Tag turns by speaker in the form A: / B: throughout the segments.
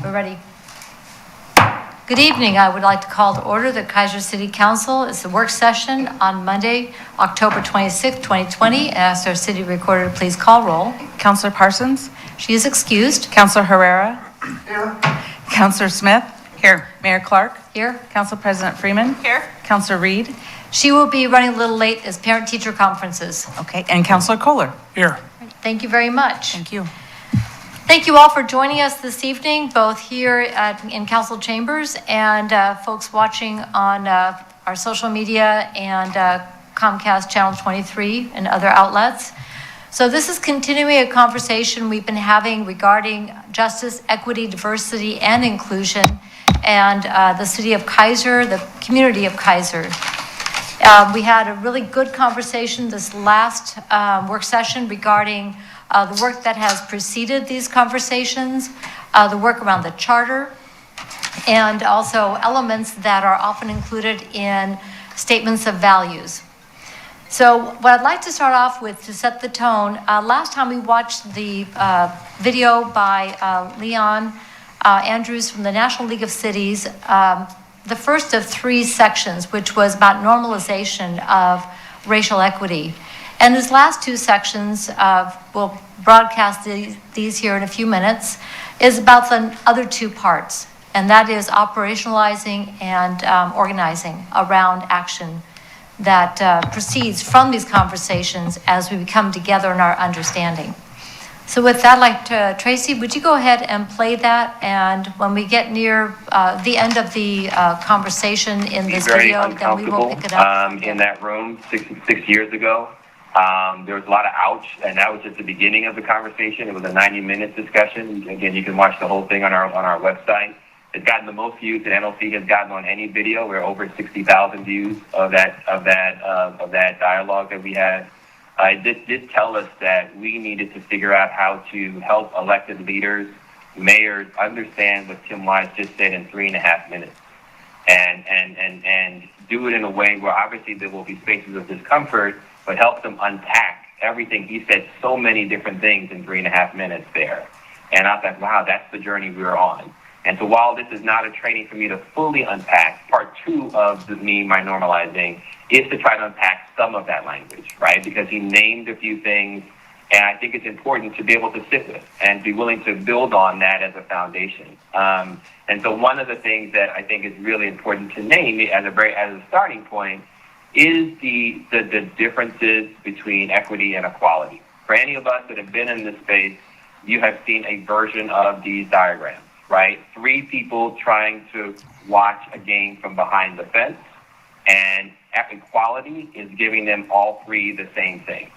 A: We're ready. Good evening. I would like to call to order the Keizer City Council. It's a work session on Monday, October 26, 2020. And ask our city recorder to please call roll.
B: Councillor Parsons?
A: She is excused.
B: Councillor Herrera?
C: Here.
B: Councillor Smith?
D: Here.
B: Mayor Clark?
A: Here.
B: Council President Freeman?
D: Here.
B: Councillor Reed?
A: She will be running a little late as parent-teacher conferences.
B: Okay, and Councillor Kohler?
C: Here.
A: Thank you very much.
B: Thank you.
A: Thank you all for joining us this evening, both here in council chambers and folks watching on our social media and Comcast Channel 23 and other outlets. So this is continuing a conversation we've been having regarding justice, equity, diversity, and inclusion, and the city of Keizer, the community of Keizer. We had a really good conversation this last work session regarding the work that has preceded these conversations, the work around the charter, and also elements that are often included in statements of values. So what I'd like to start off with to set the tone, last time we watched the video by Leon Andrews from the National League of Cities, the first of 3 sections, which was about normalization of racial equity. And his last 2 sections, we'll broadcast these here in a few minutes, is about the other 2 parts, and that is operationalizing and organizing around action that proceeds from these conversations as we come together in our understanding. So with that, Tracy, would you go ahead and play that? And when we get near the end of the conversation in this video, then we will pick it up.
E: In that room 6 years ago, there was a lot of ouch, and that was just the beginning of the conversation. It was a 90-minute discussion. Again, you can watch the whole thing on our website. It's gotten the most views that NLC has gotten on any video. We're over 60,000 views of that dialogue that we had. This did tell us that we needed to figure out how to help elected leaders, mayors, understand what Tim Wise just said in 3.5 minutes, and do it in a way where obviously there will be spaces of discomfort, but help them unpack everything. He said so many different things in 3.5 minutes there, and I was like, wow, that's the journey we're on. And so while this is not a training for me to fully unpack, part 2 of my normalizing is to try to unpack some of that language, right? Because he named a few things, and I think it's important to be able to sit with and be willing to build on that as a foundation. And so one of the things that I think is really important to name as a starting point is the differences between equity and equality. For any of us that have been in this space, you have seen a version of these diagrams, right? 3 people trying to watch a game from behind the fence, and equality is giving them all 3 the same thing.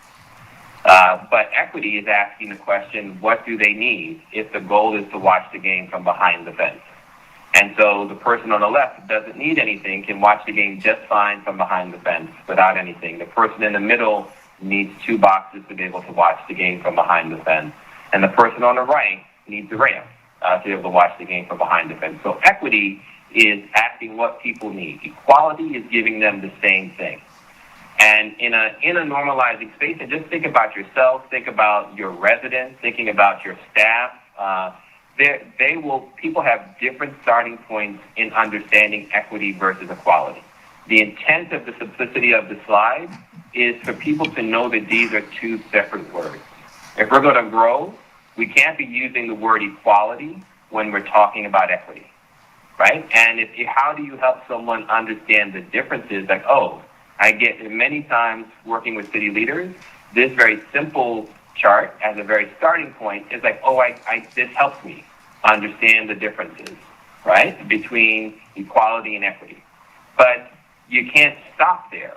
E: But equity is asking the question, what do they need if the goal is to watch the game from behind the fence? And so the person on the left doesn't need anything, can watch the game just fine from behind the fence without anything. The person in the middle needs 2 boxes to be able to watch the game from behind the fence. And the person on the right needs a ramp to be able to watch the game from behind the fence. So equity is asking what people need. Equality is giving them the same thing. And in a normalizing space, and just think about yourself, think about your residents, thinking about your staff. People have different starting points in understanding equity versus equality. The intent of the simplicity of the slide is for people to know that these are 2 separate words. If we're going to grow, we can't be using the word equality when we're talking about equity, right? And how do you help someone understand the differences? Like, I get many times working with city leaders, this very simple chart as a very starting point is like, this helps me understand the differences, right, between equality and equity. But you can't stop there,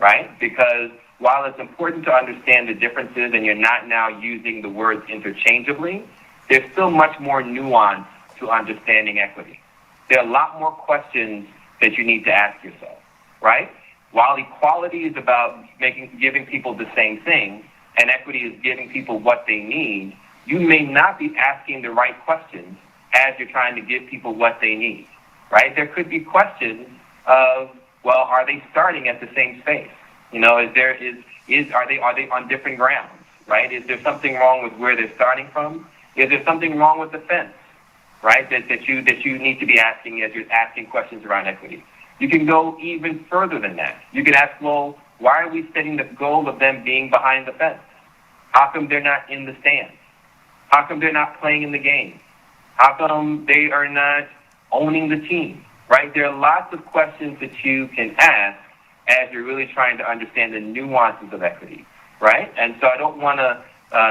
E: right? Because while it's important to understand the differences and you're not now using the words interchangeably, there's still much more nuance to understanding equity. There are a lot more questions that you need to ask yourself, right? While equality is about giving people the same thing, and equity is giving people what they need, you may not be asking the right questions as you're trying to give people what they need, right? There could be questions of, are they starting at the same space? Are they on different grounds, right? Is there something wrong with where they're starting from? Is there something wrong with the fence, right? That you need to be asking as you're asking questions around equity. You can go even further than that. You can ask, well, why are we setting the goal of them being behind the fence? How come they're not in the stands? How come they're not playing in the game? How come they are not owning the team, right? There are lots of questions that you can ask as you're really trying to understand the nuances of equity, right? And so I don't want to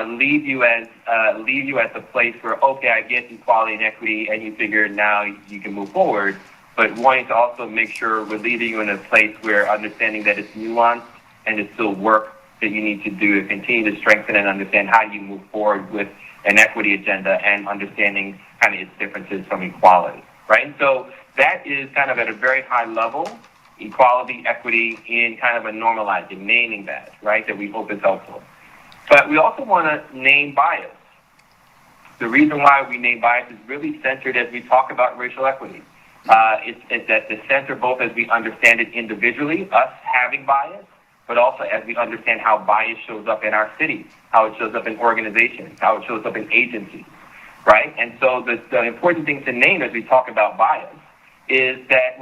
E: leave you at the place where, okay, I get equality and equity, and you figure now you can move forward, but wanting to also make sure we're leaving you in a place where understanding that it's nuanced and it's still work that you need to do to continue to strengthen and understand how you move forward with an equity agenda and understanding kind of its differences from equality, right? And so that is kind of at a very high level, equality, equity in kind of a normalizing, naming that, right, that we hope is helpful. But we also want to name bias. The reason why we name bias is really centered as we talk about racial equity. It's at the center both as we understand it individually, us having bias, but also as we understand how bias shows up in our city, how it shows up in organizations, how it shows up in agencies, right? And so the important thing to name as we talk about bias is that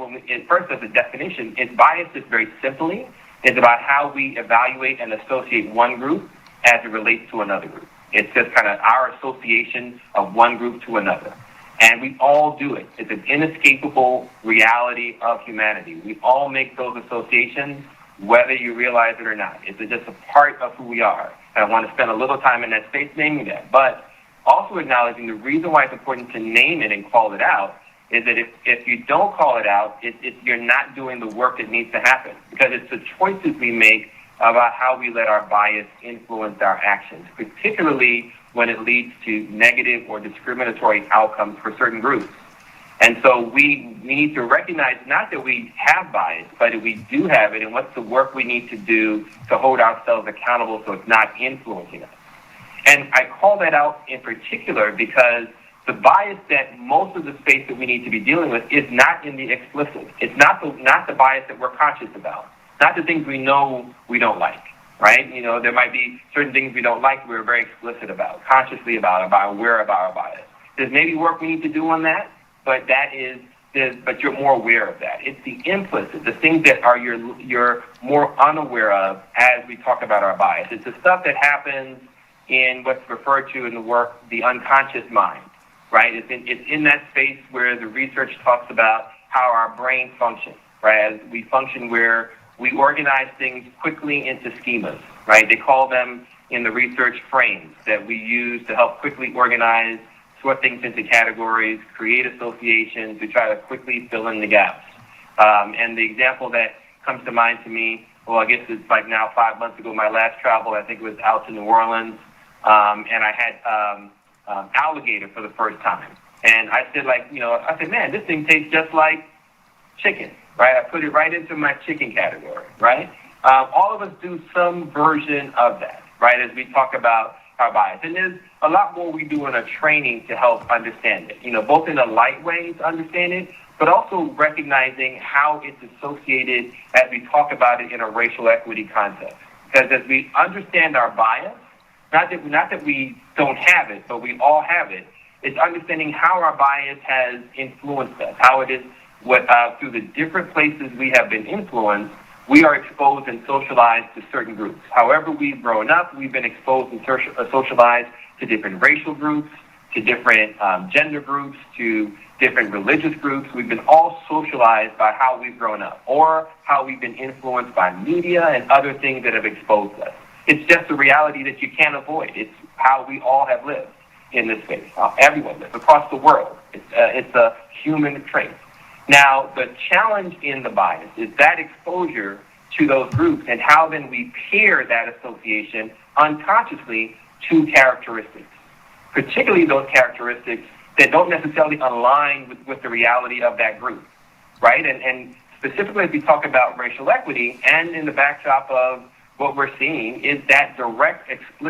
E: first as a definition, bias is very simply is about how we evaluate and associate one group as it relates to another group. It's just kind of our association of one group to another. And we all do it. It's an inescapable reality of humanity. We all make those associations, whether you realize it or not. It's just a part of who we are. And I want to spend a little time in that space naming that. But also acknowledging the reason why it's important to name it and call it out is that if you don't call it out, you're not doing the work that needs to happen. Because it's the choices we make about how we let our bias influence our actions, particularly when it leads to negative or discriminatory outcomes for certain groups. And so we need to recognize not that we have bias, but that we do have it, and what's the work we need to do to hold ourselves accountable so it's not influencing us. And I call that out in particular because the bias that most of the space that we need to be dealing with is not in the explicit. It's not the bias that we're conscious about. Not the things we know we don't like, right? You know, there might be certain things we don't like we're very explicit about, consciously about aware of our bias. There's maybe work we need to do on that, but but you're more aware of that. It's the implicit, the things that are you're more unaware of as we talk about our bias. It's the stuff that happens in what's referred to in the work, the unconscious mind, right? It's in that space where the research talks about how our brain functions, right? As we function where we organize things quickly into schemas, right? They call them in the research frames that we use to help quickly organize, sort things into categories, create associations to try to quickly fill in the gaps. And the example that comes to mind to me, well, I guess it's like now 5 months ago, my last travel, I think it was out to New Orleans, and I had alligator for the first time. And I said, man, this thing tastes just like chicken. Right, I put it right into my chicken category, right? All of us do some version of that, right, as we talk about our bias. And there's a lot more we do in a training to help understand it, you know, both in a light way to understand it, but also recognizing how it's associated as we talk about it in a racial equity context. Because as we understand our bias, not that we don't have it, but we all have it, it's understanding how our bias has influenced us, how it is through the different places we have been influenced, we are exposed and socialized to certain groups. However we've grown up, we've been exposed and socialized to different racial groups, to different gender groups, to different religious groups. We've been all socialized by how we've grown up or how we've been influenced by media and other things that have exposed us. It's just a reality that you can't avoid. It's how we all have lived in this space. Everyone lives across the world. It's a human trait. Now, the challenge in the bias is that exposure to those groups and how then we pair that association unconsciously to characteristics, particularly those characteristics that don't necessarily align with the reality of that group, right? And specifically as we talk about racial equity and in the backdrop of what we're seeing is that direct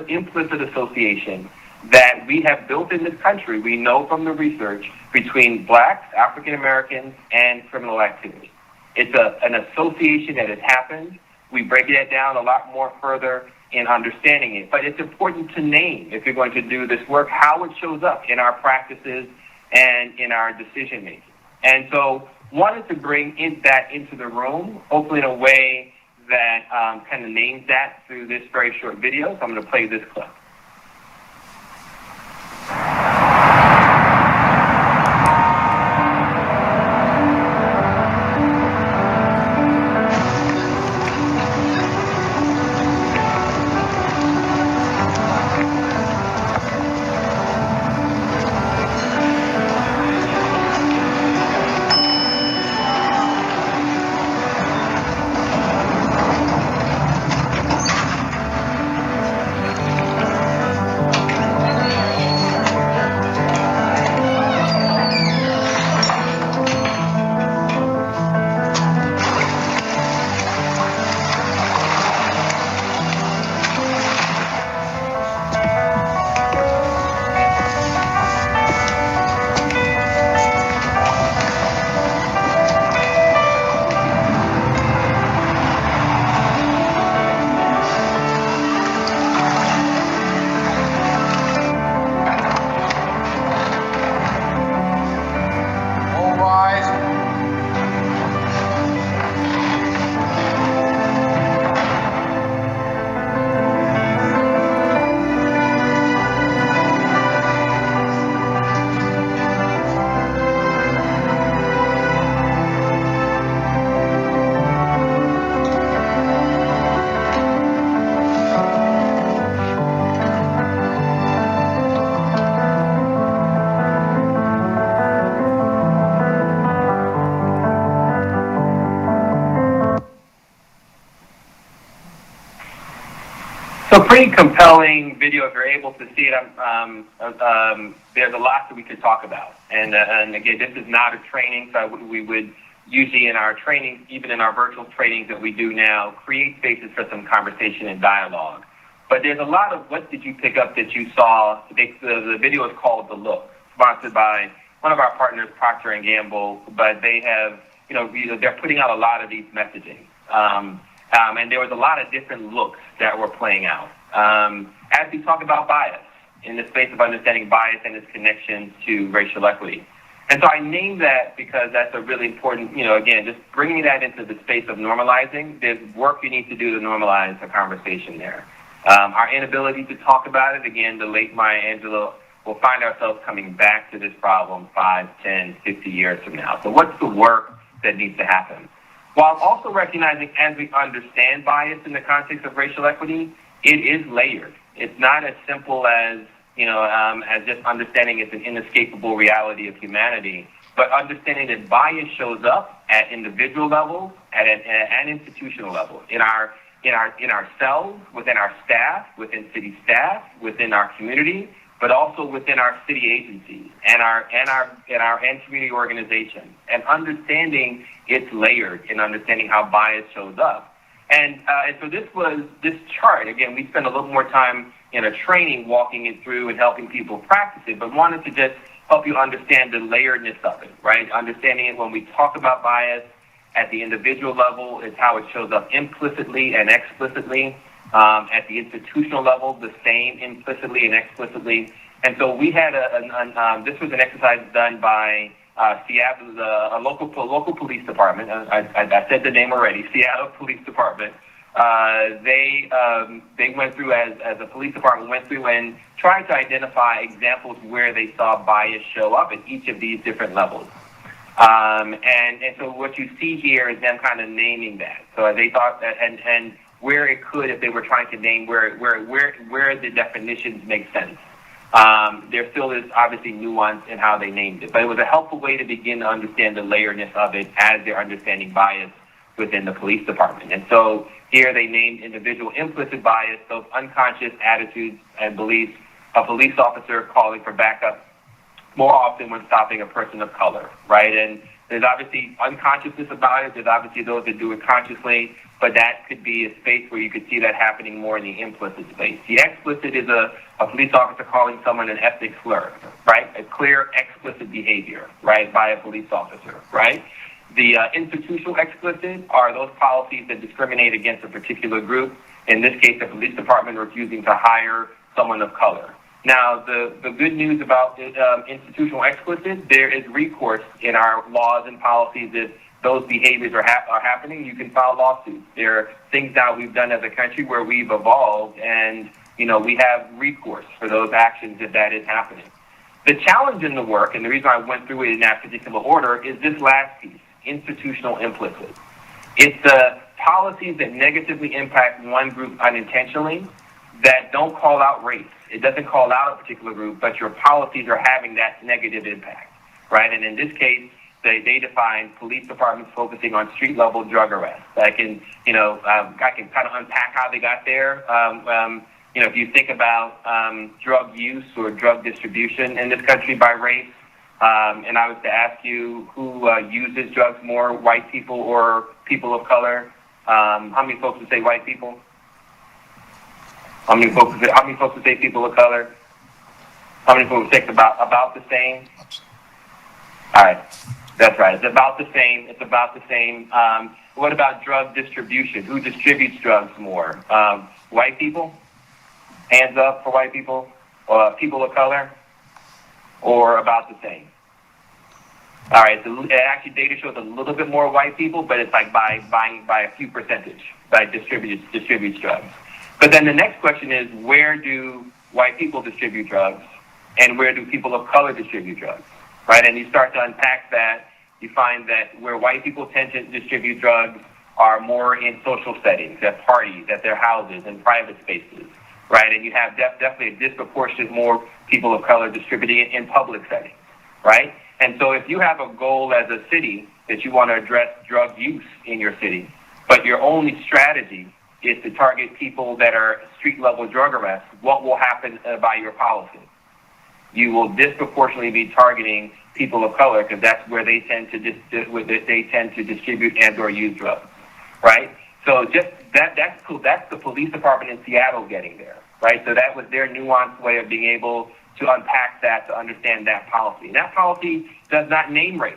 E: implicit association that we have built in this country, we know from the research, between blacks, African Americans, and criminal activity. It's an association that has happened. We break it down a lot more further in understanding it. But it's important to name, if you're going to do this work, how it shows up in our practices and in our decision making. And so wanted to bring that into the room, hopefully in a way that kind of names that through this very short video. So I'm going to play this clip. So pretty compelling video if you're able to see it. There's a lot that we could talk about. And again, this is not a training, so we would usually in our training, even in our virtual trainings that we do now, create spaces for some conversation and dialogue. But there's a lot of what did you pick up that you saw. The video is called The Look, sponsored by one of our partners, Procter & Gamble, but they have, they're putting out a lot of these messaging. And there was a lot of different looks that were playing out. As we talk about bias, in the space of understanding bias and its connection to racial equity. And so I named that because that's a really important, again, just bringing that into the space of normalizing. There's work you need to do to normalize the conversation there. Our inability to talk about it, again, the late Maya Angelou, we'll find ourselves coming back to this problem 5, 10, 50 years from now. So what's the work that needs to happen? While also recognizing as we understand bias in the context of racial equity, it is layered. It's not as simple as, as just understanding it's an inescapable reality of humanity, but understanding that bias shows up at individual levels, at an institutional level, in our cells, within our staff, within city staff, within our community, but also within our city agencies and community organizations, and understanding it's layered and understanding how bias shows up. And so this chart, again, we spent a little more time in a training walking it through and helping people practice it, but wanted to just help you understand the layeredness of it, right? Understanding it when we talk about bias at the individual level is how it shows up implicitly and explicitly. At the institutional level, the same implicitly and explicitly. And so we had this was an exercise done by Seattle, a local police department. I said the name already, Seattle Police Department. They went through as a police department went through and tried to identify examples where they saw bias show up at each of these different levels. And so what you see here is them kind of naming that. So they thought that and where it could, if they were trying to name where the definitions make sense. There still is obviously nuance in how they named it, but it was a helpful way to begin to understand the layeredness of it as they're understanding bias within the police department. And so here they named individual implicit bias, those unconscious attitudes and beliefs, a police officer calling for backup more often when stopping a person of color, right? And there's obviously unconsciousness about it. There's obviously those that do it consciously, but that could be a space where you could see that happening more in the implicit space. The explicit is a police officer calling someone an ethnic slur, right? A clear explicit behavior, right, by a police officer, right? The institutional explicit are those policies that discriminate against a particular group. In this case, the police department refusing to hire someone of color. Now, the good news about institutional explicit, there is recourse in our laws and policies if those behaviors are happening. You can file lawsuits. There are things now we've done as a country where we've evolved, and we have recourse for those actions if that is happening. The challenge in the work, and the reason I went through it in that particular order, is this last piece, institutional implicit. It's the policies that negatively impact one group unintentionally that don't call out race. It doesn't call out a particular group, but your policies are having that negative impact, right? And in this case, they define police departments focusing on street-level drug arrests. I can kind of unpack how they got there. If you think about drug use or drug distribution in this country by race, and I was to ask you who uses drugs more, white people or people of color, how many folks would say white people? How many folks would say people of color? How many folks would say about the same? All right, that's right. It's about the same. What about drug distribution? Who distributes drugs more? White people? Hands up for white people, or people of color, or about the same. All right, so actually data shows a little bit more white people, but it's like by a few percentage, by distributes drugs. But then the next question is, where do white people distribute drugs, and where do people of color distribute drugs, right? And you start to unpack that, you find that where white people tend to distribute drugs are more in social settings, at parties, at their houses, in private spaces. Right, and you have definitely a disproportionate more people of color distributing it in public settings, right? And so if you have a goal as a city that you want to address drug use in your city, but your only strategy is to target people that are street-level drug arrests, what will happen by your policy? You will disproportionately be targeting people of color because that's where they tend to distribute and/or use drugs, right? So just that's cool. That's the police department in Seattle getting there, right? So that was their nuanced way of being able to unpack that, to understand that policy. And that policy does not name race,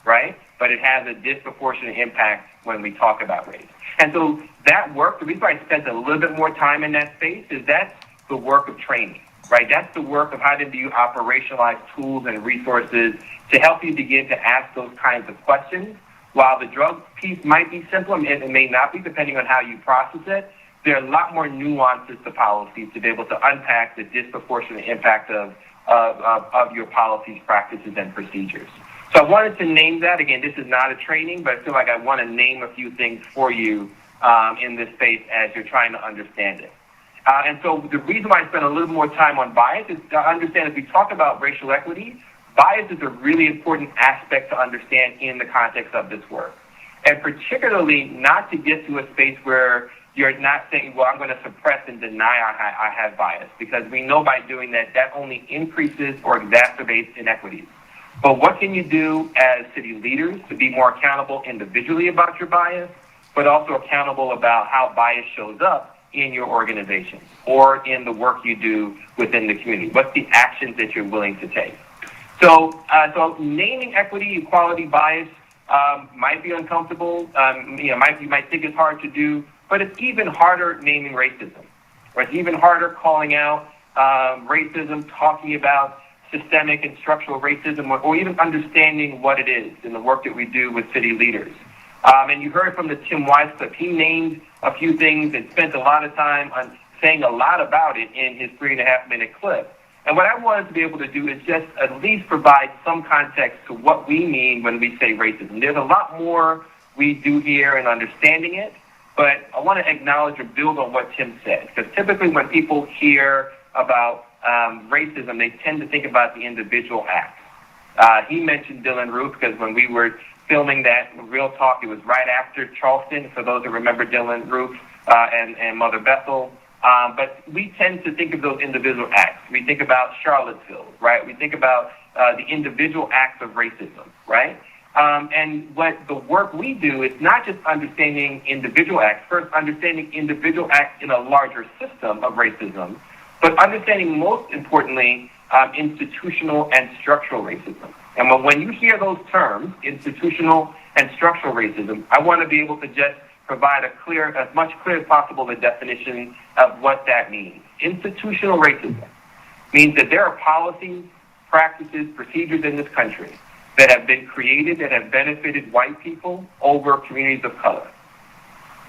E: right? But it has a disproportionate impact when we talk about race. And so that work, the reason why I spent a little bit more time in that space is that's the work of training, right? That's the work of how do you operationalize tools and resources to help you begin to ask those kinds of questions. While the drug piece might be simple, and it may not be, depending on how you process it, there are a lot more nuances to policies to be able to unpack the disproportionate impact of your policies, practices, and procedures. So I wanted to name that. Again, this is not a training, but I feel like I want to name a few things for you in this space as you're trying to understand it. And so the reason why I spent a little more time on bias is to understand as we talk about racial equity, bias is a really important aspect to understand in the context of this work. And particularly not to get to a space where you're not saying, well, I'm going to suppress and deny I have bias, because we know by doing that, that only increases or exacerbates inequities. But what can you do as city leaders to be more accountable individually about your bias, but also accountable about how bias shows up in your organization or in the work you do within the community? What's the actions that you're willing to take? So naming equity, equality, bias might be uncomfortable. You might think it's hard to do, but it's even harder naming racism. Right? It's even harder calling out racism, talking about systemic and structural racism, or even understanding what it is in the work that we do with city leaders. And you heard from the Tim Wise clip. He named a few things and spent a lot of time on saying a lot about it in his 3.5-minute clip. And what I wanted to be able to do is just at least provide some context to what we mean when we say racism. There's a lot more we do here in understanding it, but I want to acknowledge or build on what Tim said, because typically when people hear about racism, they tend to think about the individual act. He mentioned Dylan Roof because when we were filming that Real Talk, it was right after Charleston, for those that remember Dylan Roof and Mother Bethel. But we tend to think of those individual acts. We think about Charlottesville, right? We think about the individual acts of racism, right? And what the work we do is not just understanding individual acts, first understanding individual acts in a larger system of racism, but understanding most importantly institutional and structural racism. And when you hear those terms, institutional and structural racism, I want to be able to just provide as much clear as possible the definition of what that means. Institutional racism means that there are policies, practices, procedures in this country that have been created that have benefited white people over communities of color.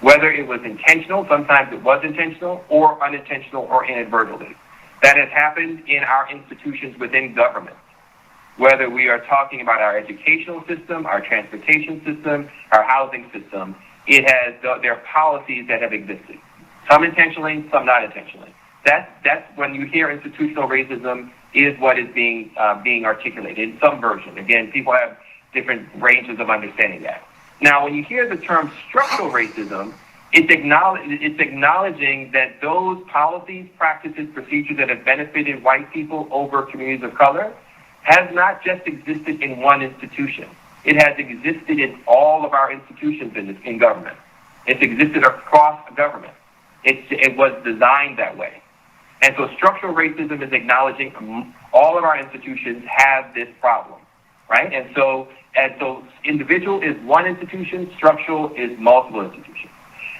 E: Whether it was intentional, sometimes it was intentional, or unintentional or inadvertently. That has happened in our institutions within government. Whether we are talking about our educational system, our transportation system, our housing system, there are policies that have existed. Some intentionally, some not intentionally. That's when you hear institutional racism is what is being articulated in some version. Again, people have different ranges of understanding that. Now, when you hear the term structural racism, it's acknowledging that those policies, practices, procedures that have benefited white people over communities of color has not just existed in one institution. It has existed in all of our institutions in government. It's existed across government. It was designed that way. And so structural racism is acknowledging all of our institutions have this problem, right? And so individual is one institution, structural is multiple institutions.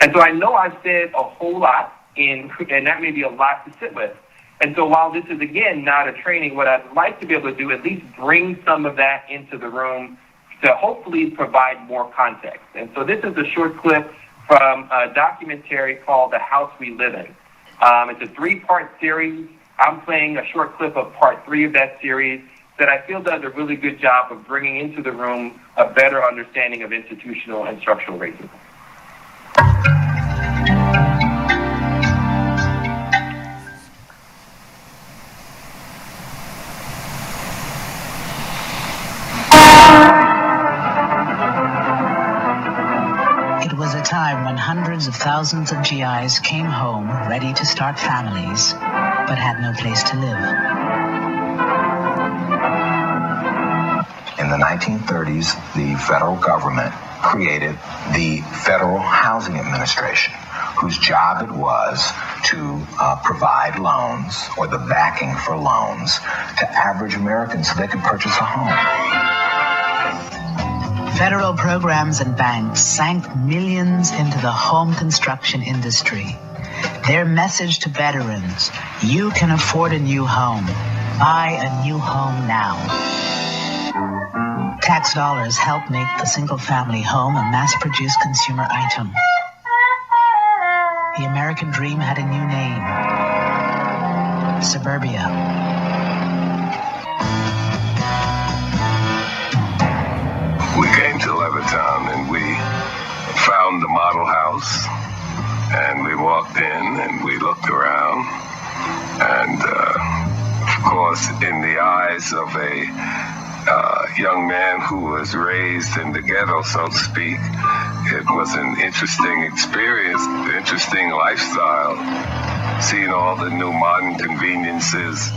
E: And so I know I've said a whole lot, and that may be a lot to sit with. And so while this is, again, not a training, what I'd like to be able to do, at least bring some of that into the room to hopefully provide more context. And so this is a short clip from a documentary called The House We Live In. It's a 3-part series. I'm playing a short clip of part 3 of that series that I feel does a really good job of bringing into the room a better understanding of institutional and structural racism.
C: It was a time when hundreds of thousands of GIs came home ready to start families, but had no place to live.
D: In the 1930s, the federal government created the Federal Housing Administration, whose job it was to provide loans or the backing for loans to average Americans so they could purchase a home.
C: Federal programs and banks sank millions into the home construction industry. Their message to veterans: you can afford a new home. Buy a new home now. Tax dollars helped make the single-family home a mass-produced consumer item. The American dream had a new name: suburbia.
F: We came to Levittown and we found the model house, and we walked in and we looked around, and of course, in the eyes of a young man who was raised in the ghetto, so to speak, it was an interesting experience, interesting lifestyle, seeing all the new modern conveniences,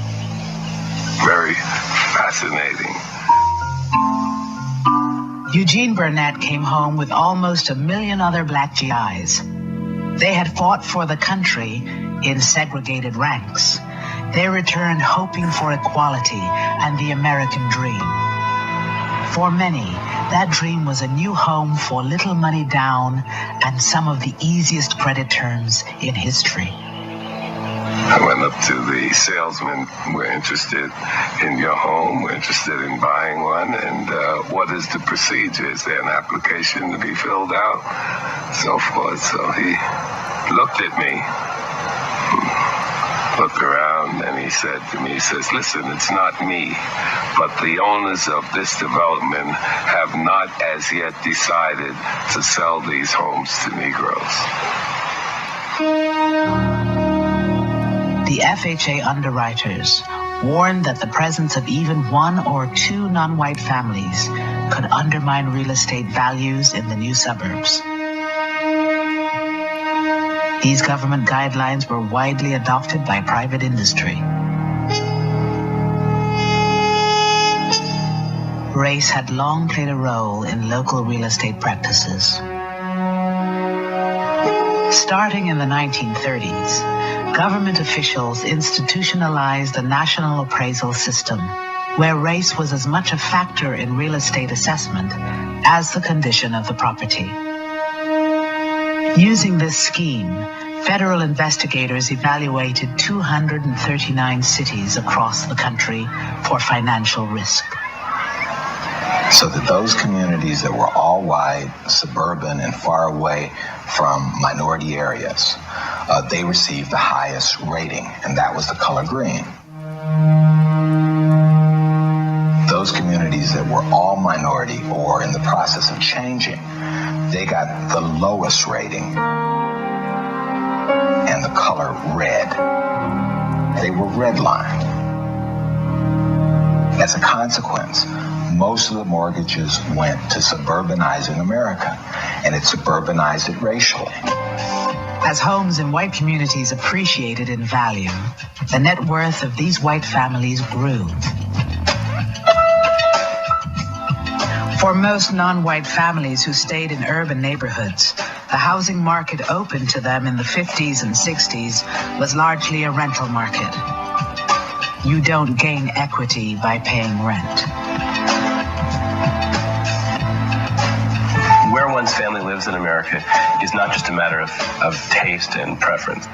F: very fascinating.
C: Eugene Burnett came home with almost 1 million other black GIs. They had fought for the country in segregated ranks. They returned hoping for equality and the American dream. For many, that dream was a new home for little money down and some of the easiest credit terms in history.
F: I went up to the salesman. We're interested in your home. We're interested in buying one. And what is the procedure? Is there an application to be filled out? So forth. So he looked at me, looked around, and he said to me, he says, listen, it's not me, but the owners of this development have not as yet decided to sell these homes to Negroes.
C: The FHA underwriters warned that the presence of even 1 or 2 non-white families could undermine real estate values in the new suburbs. These government guidelines were widely adopted by private industry. Race had long played a role in local real estate practices. Starting in the 1930s, government officials institutionalized a national appraisal system where race was as much a factor in real estate assessment as the condition of the property. Using this scheme, Federal investigators evaluated 239 cities across the country for financial risk.
D: So that those communities that were all white, suburban, and far away from minority areas, they received the highest rating, and that was the color green. Those communities that were all minority or in the process of changing, they got the lowest rating, and the color red. They were redlined. As a consequence, most of the mortgages went to suburbanizing America, and it suburbanized it racially.
C: As homes in white communities appreciated in value, the net worth of these white families grew. For most non-white families who stayed in urban neighborhoods, the housing market open to them in the 50s and 60s was largely a rental market. You don't gain equity by paying rent.
G: Where one's family lives in America is not just a matter of taste and preference.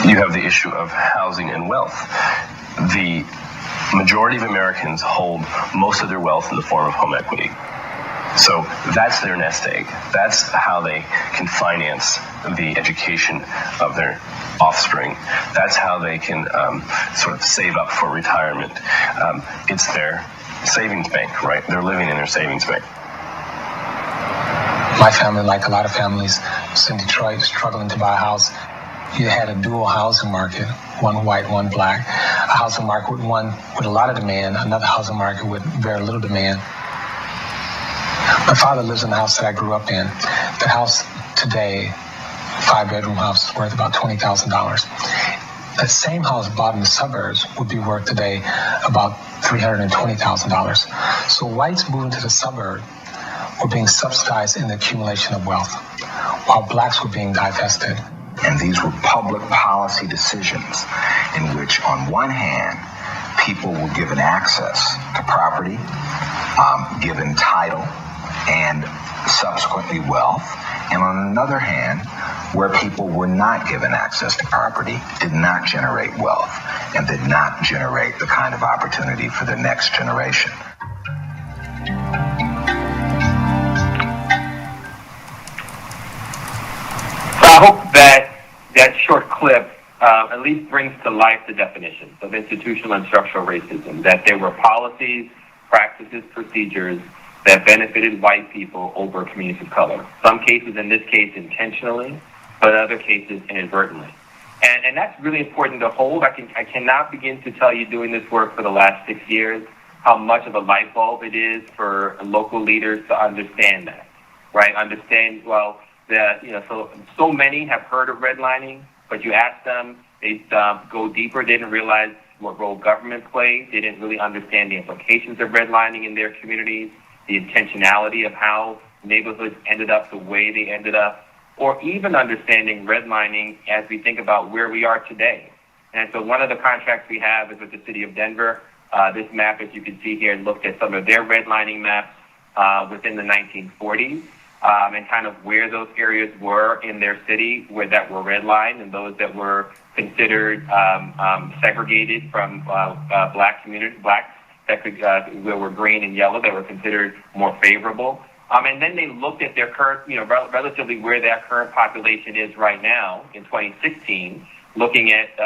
G: You have the issue of housing and wealth. The majority of Americans hold most of their wealth in the form of home equity. So that's their nest egg. That's how they can finance the education of their offspring. That's how they can sort of save up for retirement. It's their savings bank, right? They're living in their savings bank.
H: My family, like a lot of families, was in Detroit struggling to buy a house. You had a dual housing market, one white, one black. A housing market with one with a lot of demand, another housing market with very little demand. My father lives in the house that I grew up in. The house today, 5-bedroom house, is worth about $20,000. That same house bought in the suburbs would be worth today about $320,000. So whites moving to the suburb were being subsidized in the accumulation of wealth, while blacks were being divested.
D: And these were public policy decisions in which, on one hand, people were given access to property, given title, and subsequently wealth. And on another hand, where people were not given access to property, did not generate wealth, and did not generate the kind of opportunity for the next generation.
E: I hope that short clip at least brings to life the definition of institutional and structural racism, that there were policies, practices, procedures that benefited white people over communities of color. Some cases, in this case, intentionally, but other cases inadvertently. And that's really important to hold. I cannot begin to tell you, doing this work for the last 6 years, how much of a light bulb it is for local leaders to understand that, right? Understand, well, that, so many have heard of redlining, but you ask them, they go deeper, they didn't realize what role government played, they didn't really understand the implications of redlining in their communities, the intentionality of how neighborhoods ended up the way they ended up, or even understanding redlining as we think about where we are today. And so one of the contracts we have is with the city of Denver. This map, as you can see here, looked at some of their redlining maps within the 1940s. And kind of where those areas were in their city that were redlined, and those that were considered segregated from black communities, blacks that were green and yellow, that were considered more favorable. And then they looked at their current, relatively where that current population is right now in 2016, looking at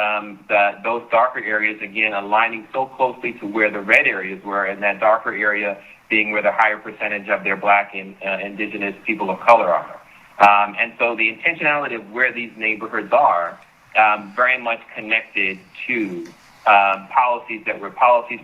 E: those darker areas, again, aligning so closely to where the red areas were, and that darker area being where the higher percentage of their black and indigenous people of color are. And so the intentionality of where these neighborhoods are very much connected to policies,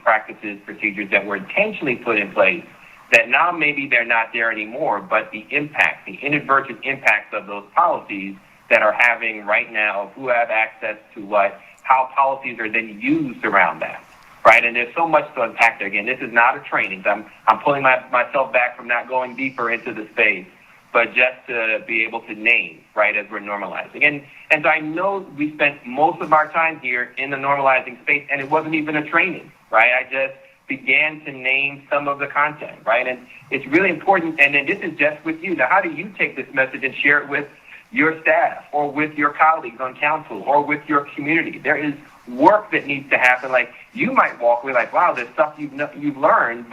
E: practices, procedures that were intentionally put in place that now maybe they're not there anymore, but the inadvertent impacts of those policies that are having right now, who have access to what, how policies are then used around that. Right, and there's so much to unpack there. Again, this is not a training. So I'm pulling myself back from not going deeper into the space, but just to be able to name, right, as we're normalizing. And so I know we spent most of our time here in the normalizing space, and it wasn't even a training, right? I just began to name some of the content, right? And it's really important. And then this is just with you. Now, how do you take this message and share it with your staff or with your colleagues on council or with your community. There is work that needs to happen. Like, you might walk away like, wow, there's stuff you've learned,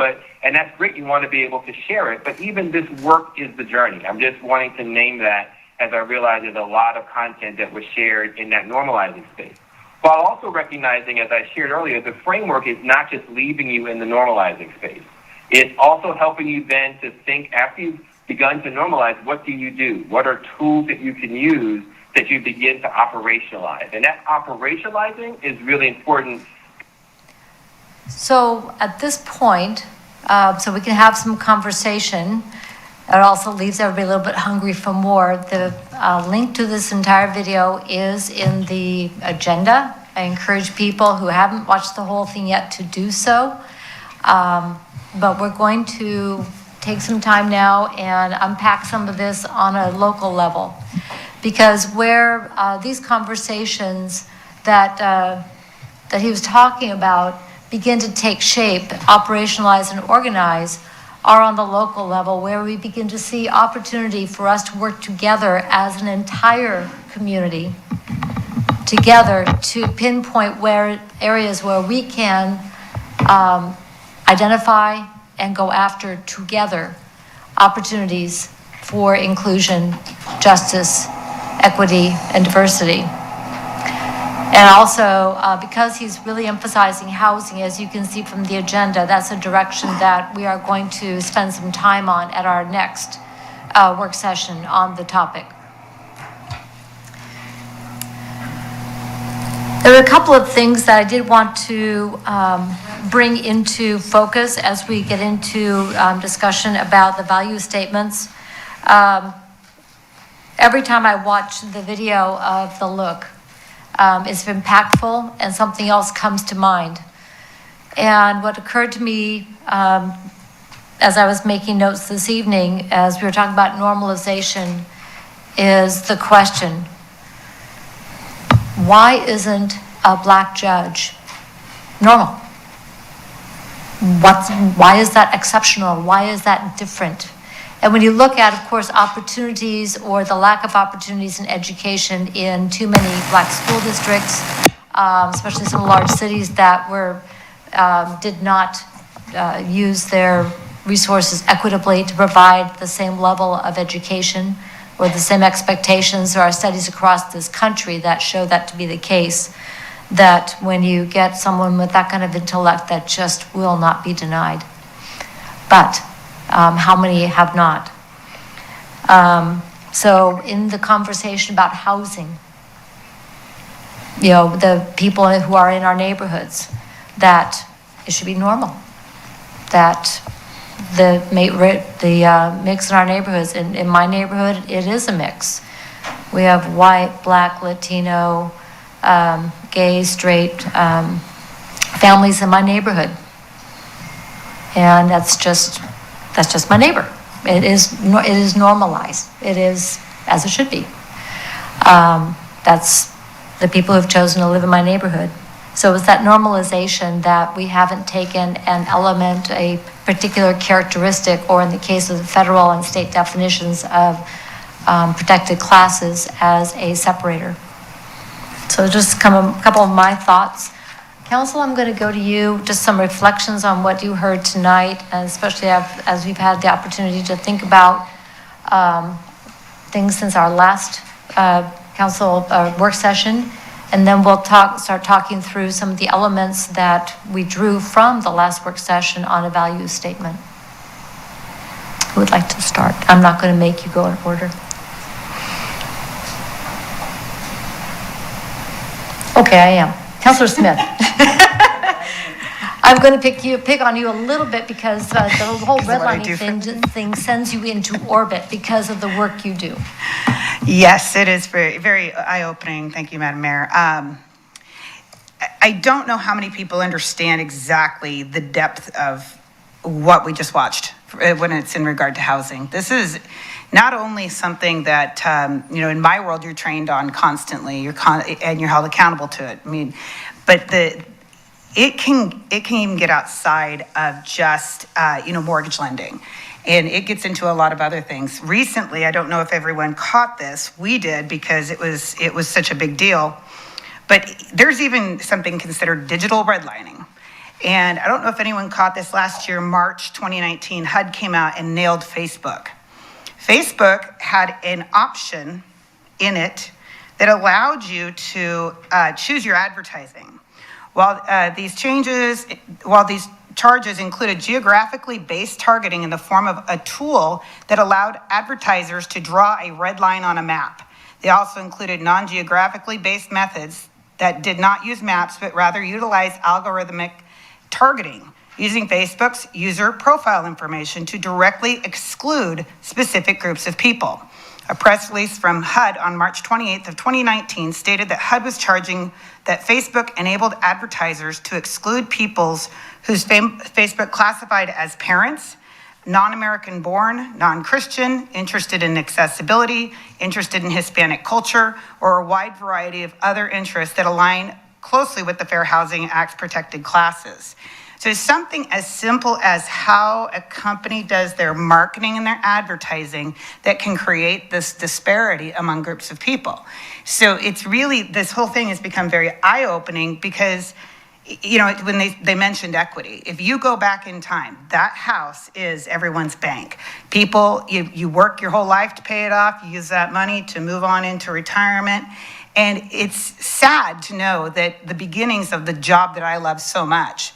E: and that's great. You want to be able to share it, but even this work is the journey. I'm just wanting to name that as I realize there's a lot of content that was shared in that normalizing space. While also recognizing, as I shared earlier, the framework is not just leaving you in the normalizing space. It's also helping you then to think, after you've begun to normalize, what do you do? What are tools that you can use that you begin to operationalize? And that operationalizing is really important.
A: So at this point, so we can have some conversation. It also leaves everybody a little bit hungry for more. The link to this entire video is in the agenda. I encourage people who haven't watched the whole thing yet to do so. But we're going to take some time now and unpack some of this on a local level. Because where these conversations that he was talking about begin to take shape, operationalize, and organize are on the local level, where we begin to see opportunity for us to work together as an entire community, together to pinpoint where areas where we can identify and go after together opportunities for inclusion, justice, equity, and diversity. And also, because he's really emphasizing housing, as you can see from the agenda, that's a direction that we are going to spend some time on at our next work session on the topic. There are a couple of things that I did want to bring into focus as we get into discussion about the value statements. Every time I watch the video of the look, it's impactful and something else comes to mind. And what occurred to me as I was making notes this evening, as we were talking about normalization, is the question, why isn't a Black judge normal? Why is that exceptional? Why is that different? And when you look at, of course, opportunities or the lack of opportunities in education in too many Black school districts, especially some large cities that did not use their resources equitably to provide the same level of education or the same expectations. There are studies across this country that show that to be the case, that when you get someone with that kind of intellect, that just will not be denied. But how many have not? So in the conversation about housing, the people who are in our neighborhoods, that it should be normal, that the mix in our neighborhoods, in my neighborhood, it is a mix. We have white, Black, Latino, gay, straight families in my neighborhood. And that's just my neighbor. It is normalized. It is as it should be. That's the people who've chosen to live in my neighborhood. So it's that normalization that we haven't taken an element, a particular characteristic, or in the case of the federal and state definitions of protected classes, as a separator. So just a couple of my thoughts. Council, I'm going to go to you, just some reflections on what you heard tonight, and especially as we've had the opportunity to think about things since our last council work session. And then we'll start talking through some of the elements that we drew from the last work session on a value statement. Who would like to start? I'm not going to make you go in order. Okay, I am. Councilor Smith. I'm going to pick on you a little bit because the whole redlining thing sends you into orbit because of the work you do.
I: Yes, it is very, very eye-opening. Thank you, Madam Mayor. I don't know how many people understand exactly the depth of what we just watched when it's in regard to housing. This is not only something that, in my world, you're trained on constantly, and you're held accountable to it. I mean, but it can even get outside of just, mortgage lending. And it gets into a lot of other things. Recently, I don't know if everyone caught this. We did because it was such a big deal. But there's even something considered digital redlining. And I don't know if anyone caught this last year, March 2019, HUD came out and nailed Facebook. Facebook had an option in it that allowed you to choose your advertising. While these charges included geographically based targeting in the form of a tool that allowed advertisers to draw a red line on a map. They also included non-geographically based methods that did not use maps, but rather utilize algorithmic targeting, using Facebook's user profile information to directly exclude specific groups of people. A press release from HUD on March 28th of 2019 stated that HUD was charging that Facebook enabled advertisers to exclude peoples whose Facebook classified as parents, non-American born, non-Christian, interested in accessibility, interested in Hispanic culture, or a wide variety of other interests that align closely with the Fair Housing Act's protected classes. So it's something as simple as how a company does their marketing and their advertising that can create this disparity among groups of people. So it's really, this whole thing has become very eye-opening because, you know, when they mentioned equity, if you go back in time, that house is everyone's bank. People, you work your whole life to pay it off, you use that money to move on into retirement. And it's sad to know that the beginnings of the job that I love so much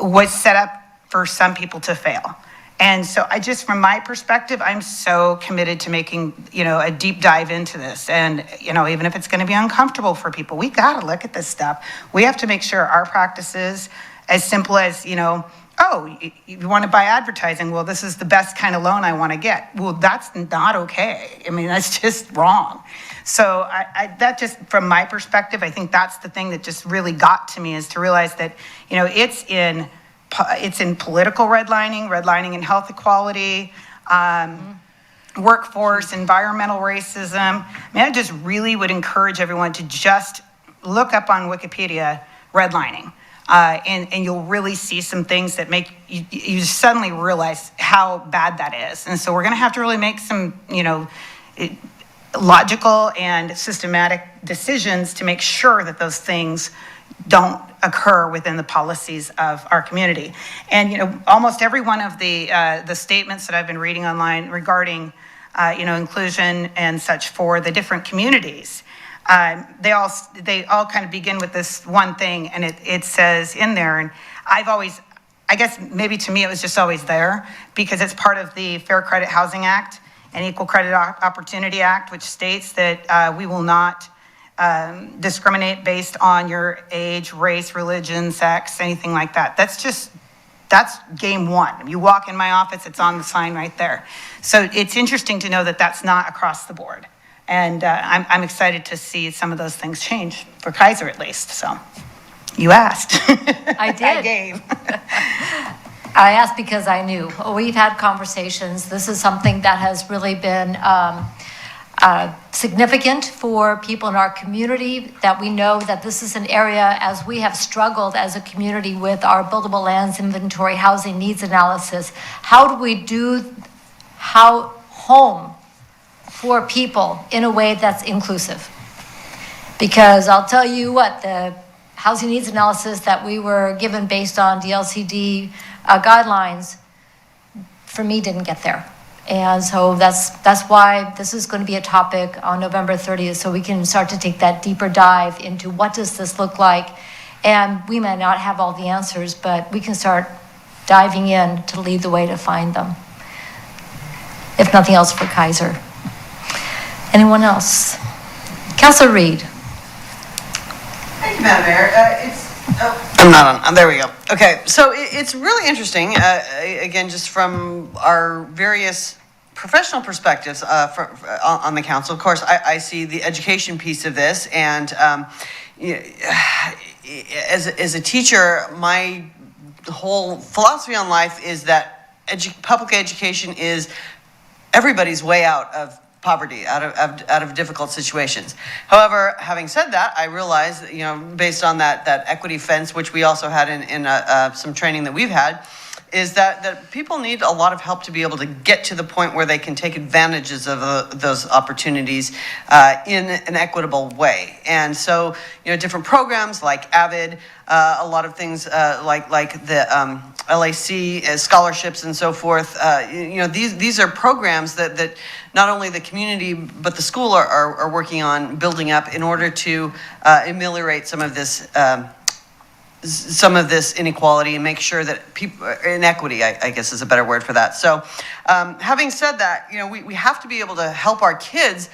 I: was set up for some people to fail. And so I just, from my perspective, I'm so committed to making, you know, a deep dive into this. And, you know, even if it's going to be uncomfortable for people, we got to look at this stuff. We have to make sure our practices, as simple as, you know, oh, you want to buy advertising, well, this is the best kind of loan I want to get. Well, that's not okay. I mean, that's just wrong. So that just, from my perspective, I think that's the thing that just really got to me, is to realize that, you know, it's in political redlining in health equality, workforce, environmental racism. I mean, I just really would encourage everyone to just look up on Wikipedia redlining. And you'll really see some things that make you suddenly realize how bad that is. And so we're going to have to really make some, you know, logical and systematic decisions to make sure that those things don't occur within the policies of our community. And, you know, almost every one of the statements that I've been reading online regarding, you know, inclusion and such for the different communities, they all kind of begin with this one thing, and it says in there, and I guess maybe to me it was just always there, because it's part of the Fair Credit Housing Act and Equal Credit Opportunity Act, which states that we will not discriminate based on your age, race, religion, sex, anything like that. That's game one. You walk in my office, it's on the sign right there. So it's interesting to know that that's not across the board. And I'm excited to see some of those things change, for Keizer at least. So you asked.
A: I did.
I: I gave.
A: I asked because I knew. We've had conversations. This is something that has really been significant for people in our community, that we know that this is an area, as we have struggled as a community with our buildable lands inventory, housing needs analysis. How do we do home for people in a way that's inclusive? Because I'll tell you what, the housing needs analysis that we were given based on DLCD guidelines, for me, didn't get there. And so that's why this is going to be a topic on November 30th, so we can start to take that deeper dive into what does this look like. And we may not have all the answers, but we can start diving in to lead the way to find them. If nothing else, for Keizer. Anyone else? Councilor Reed.
J: Thank you, Madam Mayor. I'm not on. There we go. Okay, so it's really interesting, again, just from our various professional perspectives on the council. Of course, I see the education piece of this, and as a teacher, my whole philosophy on life is that public education is everybody's way out of poverty, out of difficult situations. However, having said that, I realize that, you know, based on that equity fence, which we also had in some training that we've had, is that people need a lot of help to be able to get to the point where they can take advantages of those opportunities in an equitable way. And so, different programs like AVID, a lot of things like the LAC scholarships and so forth. These are programs that not only the community but the school are working on building up in order to ameliorate some of this inequality and make sure that people, inequity, I guess is a better word for that. So having said that, we have to be able to help our kids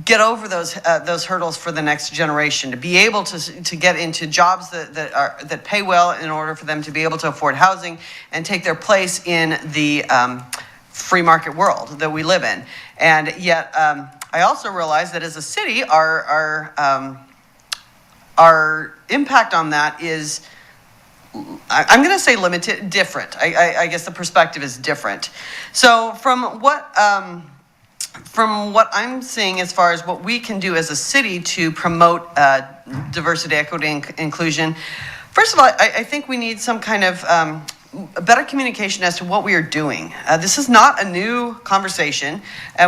J: get over those hurdles for the next generation, to be able to get into jobs that pay well in order for them to be able to afford housing and take their place in the free market world that we live in. And yet, I also realize that as a city, our impact on that is, I'm going to say limited, different. I guess the perspective is different. So from what I'm seeing as far as what we can do as a city to promote diversity, equity, and inclusion, first of all, I think we need some kind of better communication as to what we are doing. This is not a new conversation.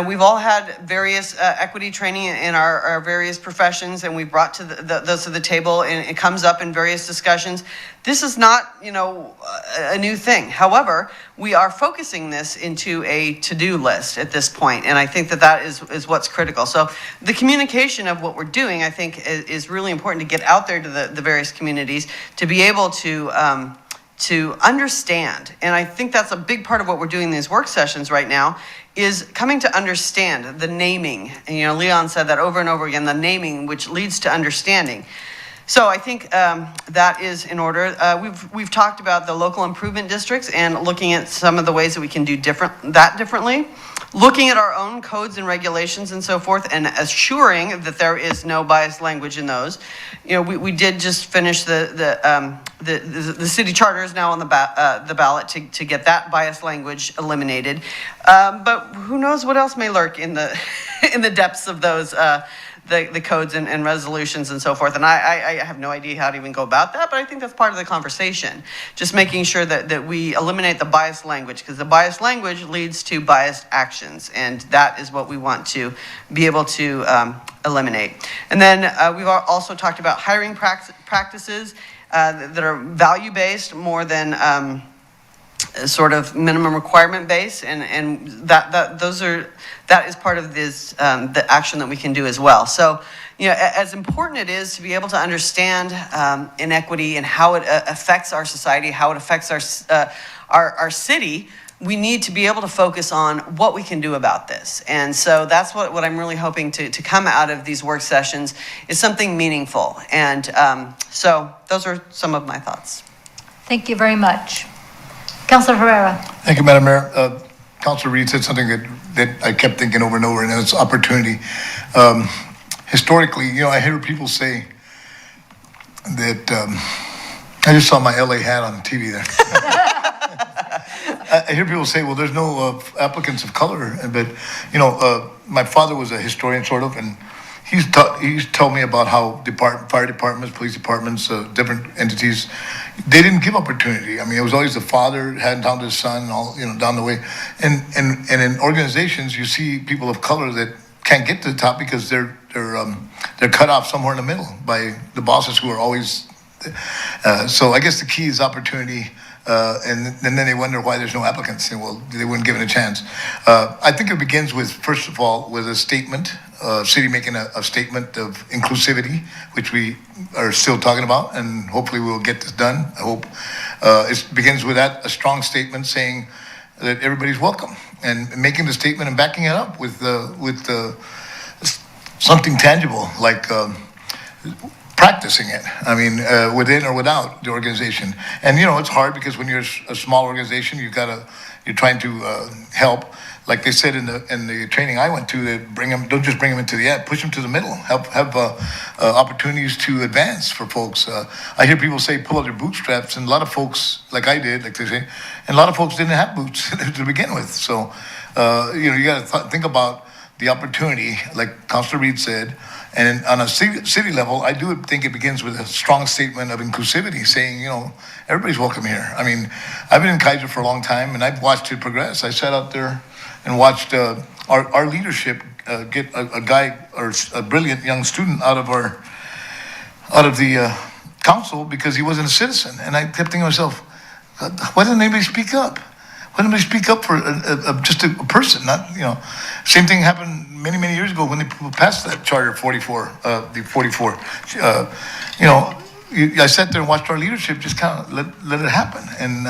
J: We've all had various equity training in our various professions, and we've brought those to the table, and it comes up in various discussions. This is not, a new thing. However, we are focusing this into a to-do list at this point, and I think that is what's critical. So the communication of what we're doing, I think, is really important to get out there to the various communities to be able to understand. And I think that's a big part of what we're doing in these work sessions right now, is coming to understand the naming. And, Leon said that over and over again, the naming, which leads to understanding. So I think that is in order. We've talked about the local improvement districts and looking at some of the ways that we can do differently. Looking at our own codes and regulations and so forth, and assuring that there is no biased language in those. We did just finish the city charter is now on the ballot to get that biased language eliminated. But who knows what else may lurk in the in the depths of those the codes and resolutions and so forth. And I have no idea how to even go about that, but I think that's part of the conversation. Just making sure that we eliminate the biased language, because the biased language leads to biased actions, and that is what we want to be able to eliminate. And then we've also talked about hiring practices that are value-based more than sort of minimum requirement base, and that is part of this the action that we can do as well. So, as important it is to be able to understand inequity and how it affects our society, how it affects our city, we need to be able to focus on what we can do about this. And so that's what I'm really hoping to come out of these work sessions, is something meaningful. And so those are some of my thoughts.
A: Thank you very much. Councilor Herrera.
K: Thank you, Madam Mayor. Councilor Reed said something that I kept thinking over and over, and it's opportunity. Historically, I hear people say that, I just saw my LA hat on TV there. I hear people say, well, there's no applicants of color, but, my father was a historian, sort of, and he's told me about how fire departments, police departments, different entities, they didn't give opportunity. I mean, it was always the father handing down to the son, all down the way. And in organizations, you see people of color that can't get to the top because they're cut off somewhere in the middle by the bosses who are always. So I guess the key is opportunity. And then they wonder why there's no applicants. Well, they weren't given a chance. I think it begins with, first of all, with a statement, city making a statement of inclusivity, which we are still talking about, and hopefully we'll get this done. I hope it begins with that, a strong statement saying that everybody's welcome, and making the statement and backing it up with something tangible, like practicing it. I mean, within or without the organization. And it's hard because when you're a small organization, you're trying to help. Like they said in the training I went to, that don't just bring them into the end, push them to the middle. Have opportunities to advance for folks. I hear people say pull out their bootstraps, and a lot of folks, like I did, like they say, and a lot of folks didn't have boots to begin with. So you got to think about the opportunity, like Councilor Reed said, and on a city level, I do think it begins with a strong statement of inclusivity, saying, everybody's welcome here. I mean, I've been in Keizer for a long time, and I've watched it progress. I sat out there and watched our leadership get a guy or a brilliant young student out of the council because he wasn't a citizen. And I kept thinking to myself, why didn't anybody speak up? Why didn't anybody speak up for just a person? Not, same thing happened many, many years ago when they passed that Charter 44, the 44. I sat there and watched our leadership just kind of let it happen. And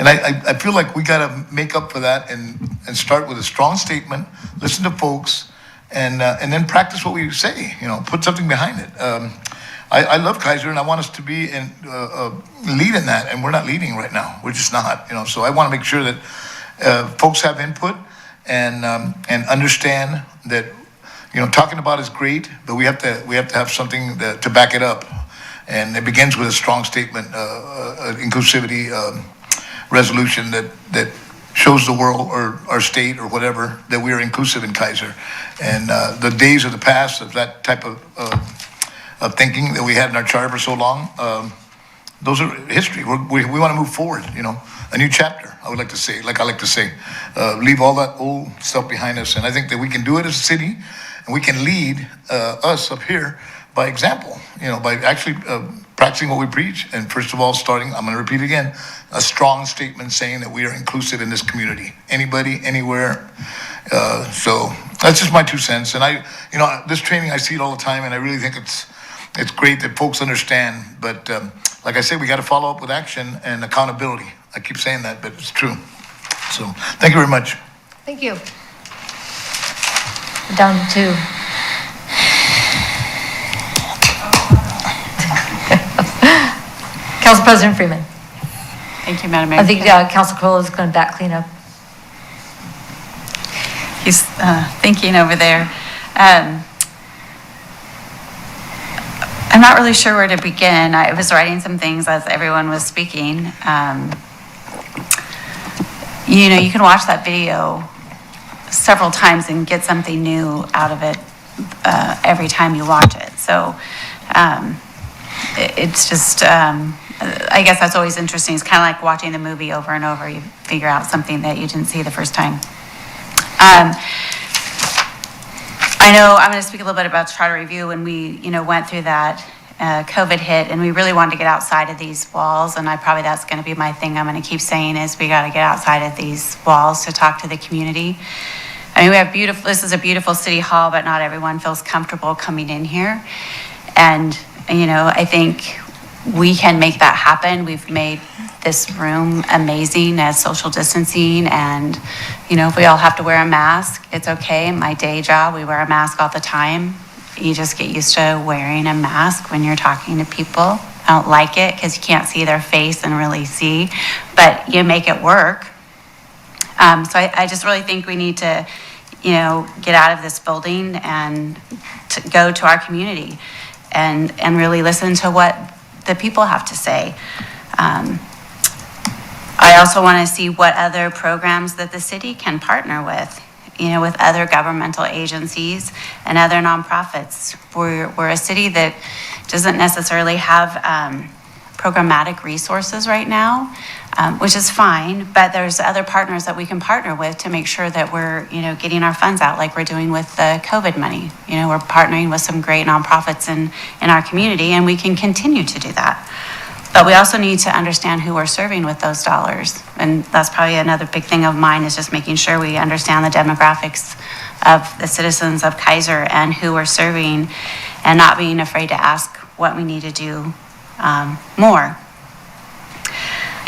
K: I feel like we got to make up for that and start with a strong statement, listen to folks, and then practice what we say, put something behind it. I love Keizer, and I want us to be lead in that, and we're not leading right now. We're just not, So I want to make sure that folks have input and understand that, talking about is great, but we have to have something to back it up, and it begins with a strong statement, inclusivity resolution that shows the world or our state or whatever that we are inclusive in Keizer, and the days of the past of that type of thinking that we had in our charter for so long, those are history. We want to move forward, a new chapter, I like to say, leave all that old stuff behind us. And I think that we can do it as a city, and we can lead us up here by example, by actually practicing what we preach. And first of all, starting, I'm going to repeat again, a strong statement saying that we are inclusive in this community. Anybody, anywhere. So that's just my 2 cents. And this training, I see it all the time, and I really think it's great that folks understand, but like I said, we got to follow up with action and accountability. I keep saying that, but it's true. So thank you very much.
A: Thank you. Down to Council President Freeman.
B: Thank you, Madam Mayor.
A: I think Council Crowell is going to back clean up.
B: He's thinking over there. I'm not really sure where to begin. I was writing some things as everyone was speaking. You can watch that video several times and get something new out of it every time you watch it. So it's just, I guess that's always interesting. It's kind of like watching the movie over and over. You figure out something that you didn't see the first time. I know I'm going to speak a little bit about charter review. When we, went through that, COVID hit, and we really wanted to get outside of these walls. And that's going to be my thing. I'm going to keep saying is we got to get outside of these walls to talk to the community. I mean, this is a beautiful city hall, but not everyone feels comfortable coming in here. And, I think we can make that happen. We've made this room amazing as social distancing, and if we all have to wear a mask, it's okay. In my day job, we wear a mask all the time. You just get used to wearing a mask when you're talking to people. I don't like it because you can't see their face and really see, but you make it work. So I just really think we need to get out of this building and to go to our community and really listen to what the people have to say. I also want to see what other programs that the city can partner with other governmental agencies and other nonprofits. We're a city that doesn't necessarily have programmatic resources right now, which is fine, but there's other partners that we can partner with to make sure that we're, getting our funds out like we're doing with the COVID money. We're partnering with some great nonprofits in our community, and we can continue to do that. But we also need to understand who we're serving with those dollars. And that's probably another big thing of mine, is just making sure we understand the demographics of the citizens of Keizer and who we're serving, and not being afraid to ask what we need to do more.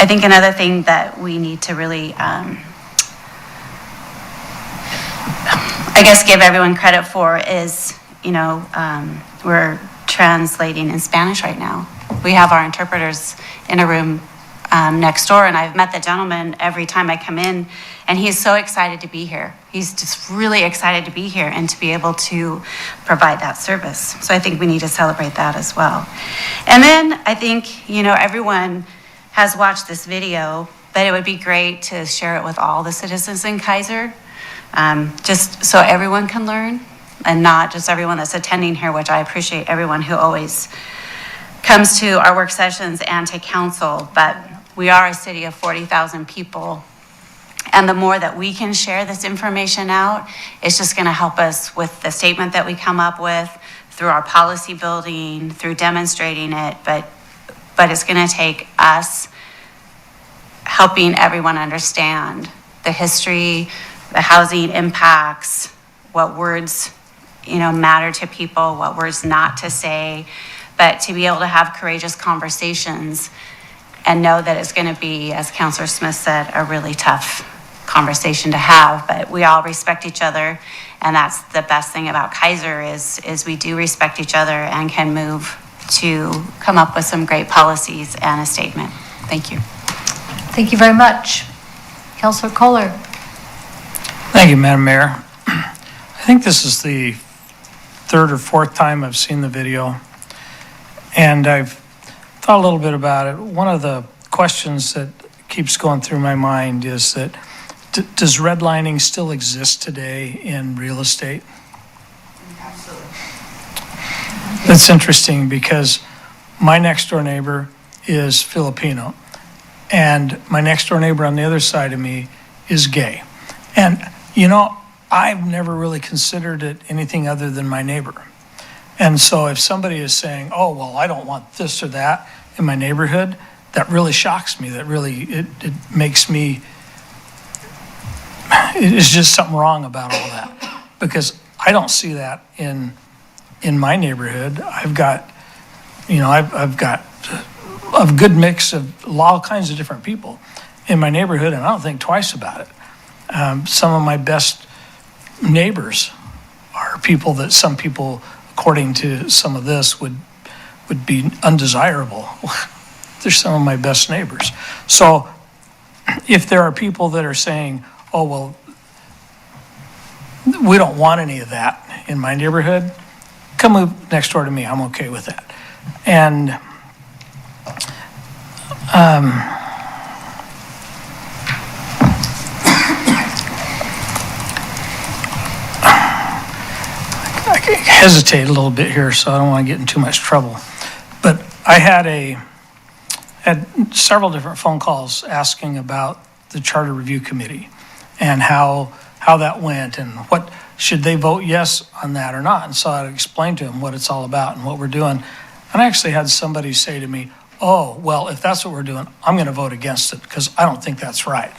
B: I think another thing that we need to really, give everyone credit for is, we're translating in Spanish right now. We have our interpreters in a room next door, and I've met the gentleman every time I come in, and he's so excited to be here. He's just really excited to be here and to be able to provide that service. So I think we need to celebrate that as well. And then I think, everyone has watched this video, but it would be great to share it with all the citizens in Keizer, just so everyone can learn, and not just everyone that's attending here, which I appreciate everyone who always comes to our work sessions and to council, but we are a city of 40,000 people. And the more that we can share this information out, it's just going to help us with the statement that we come up with, through our policy building, through demonstrating it, but it's going to take us helping everyone understand the history, the housing impacts, what words, matter to people, what words not to say, but to be able to have courageous conversations and know that it's going to be, as Councilor Smith said, a really tough conversation to have, but we all respect each other, and that's the best thing about Keizer is we do respect each other and can move to come up with some great policies and a statement. Thank you.
A: Thank you very much. Councilor Kohler.
L: Thank you, Madam Mayor. I think this is the third or fourth time I've seen the video, and I've thought a little bit about it. One of the questions that keeps going through my mind is that does redlining still exist today in real estate?
I: Absolutely.
L: That's interesting because my next door neighbor is Filipino, and my next door neighbor on the other side of me is gay. And, I've never really considered it anything other than my neighbor. And so if somebody is saying, oh, well, I don't want this or that in my neighborhood, that really shocks me. That really, it makes me, it's just something wrong about all that. Because I don't see that in my neighborhood. I've got a good mix of all kinds of different people in my neighborhood, and I don't think twice about it. Some of my best neighbors are people that some people, according to some of this, would be undesirable. They're some of my best neighbors. So if there are people that are saying, oh, well, we don't want any of that in my neighborhood, come move next door to me. I'm okay with that. And I hesitate a little bit here, so I don't want to get in too much trouble. But I had several different phone calls asking about the Charter Review Committee and how that went and what should they vote yes on that or not. And so I explained to them what it's all about and what we're doing. And I actually had somebody say to me, oh, well, if that's what we're doing, I'm going to vote against it because I don't think that's right.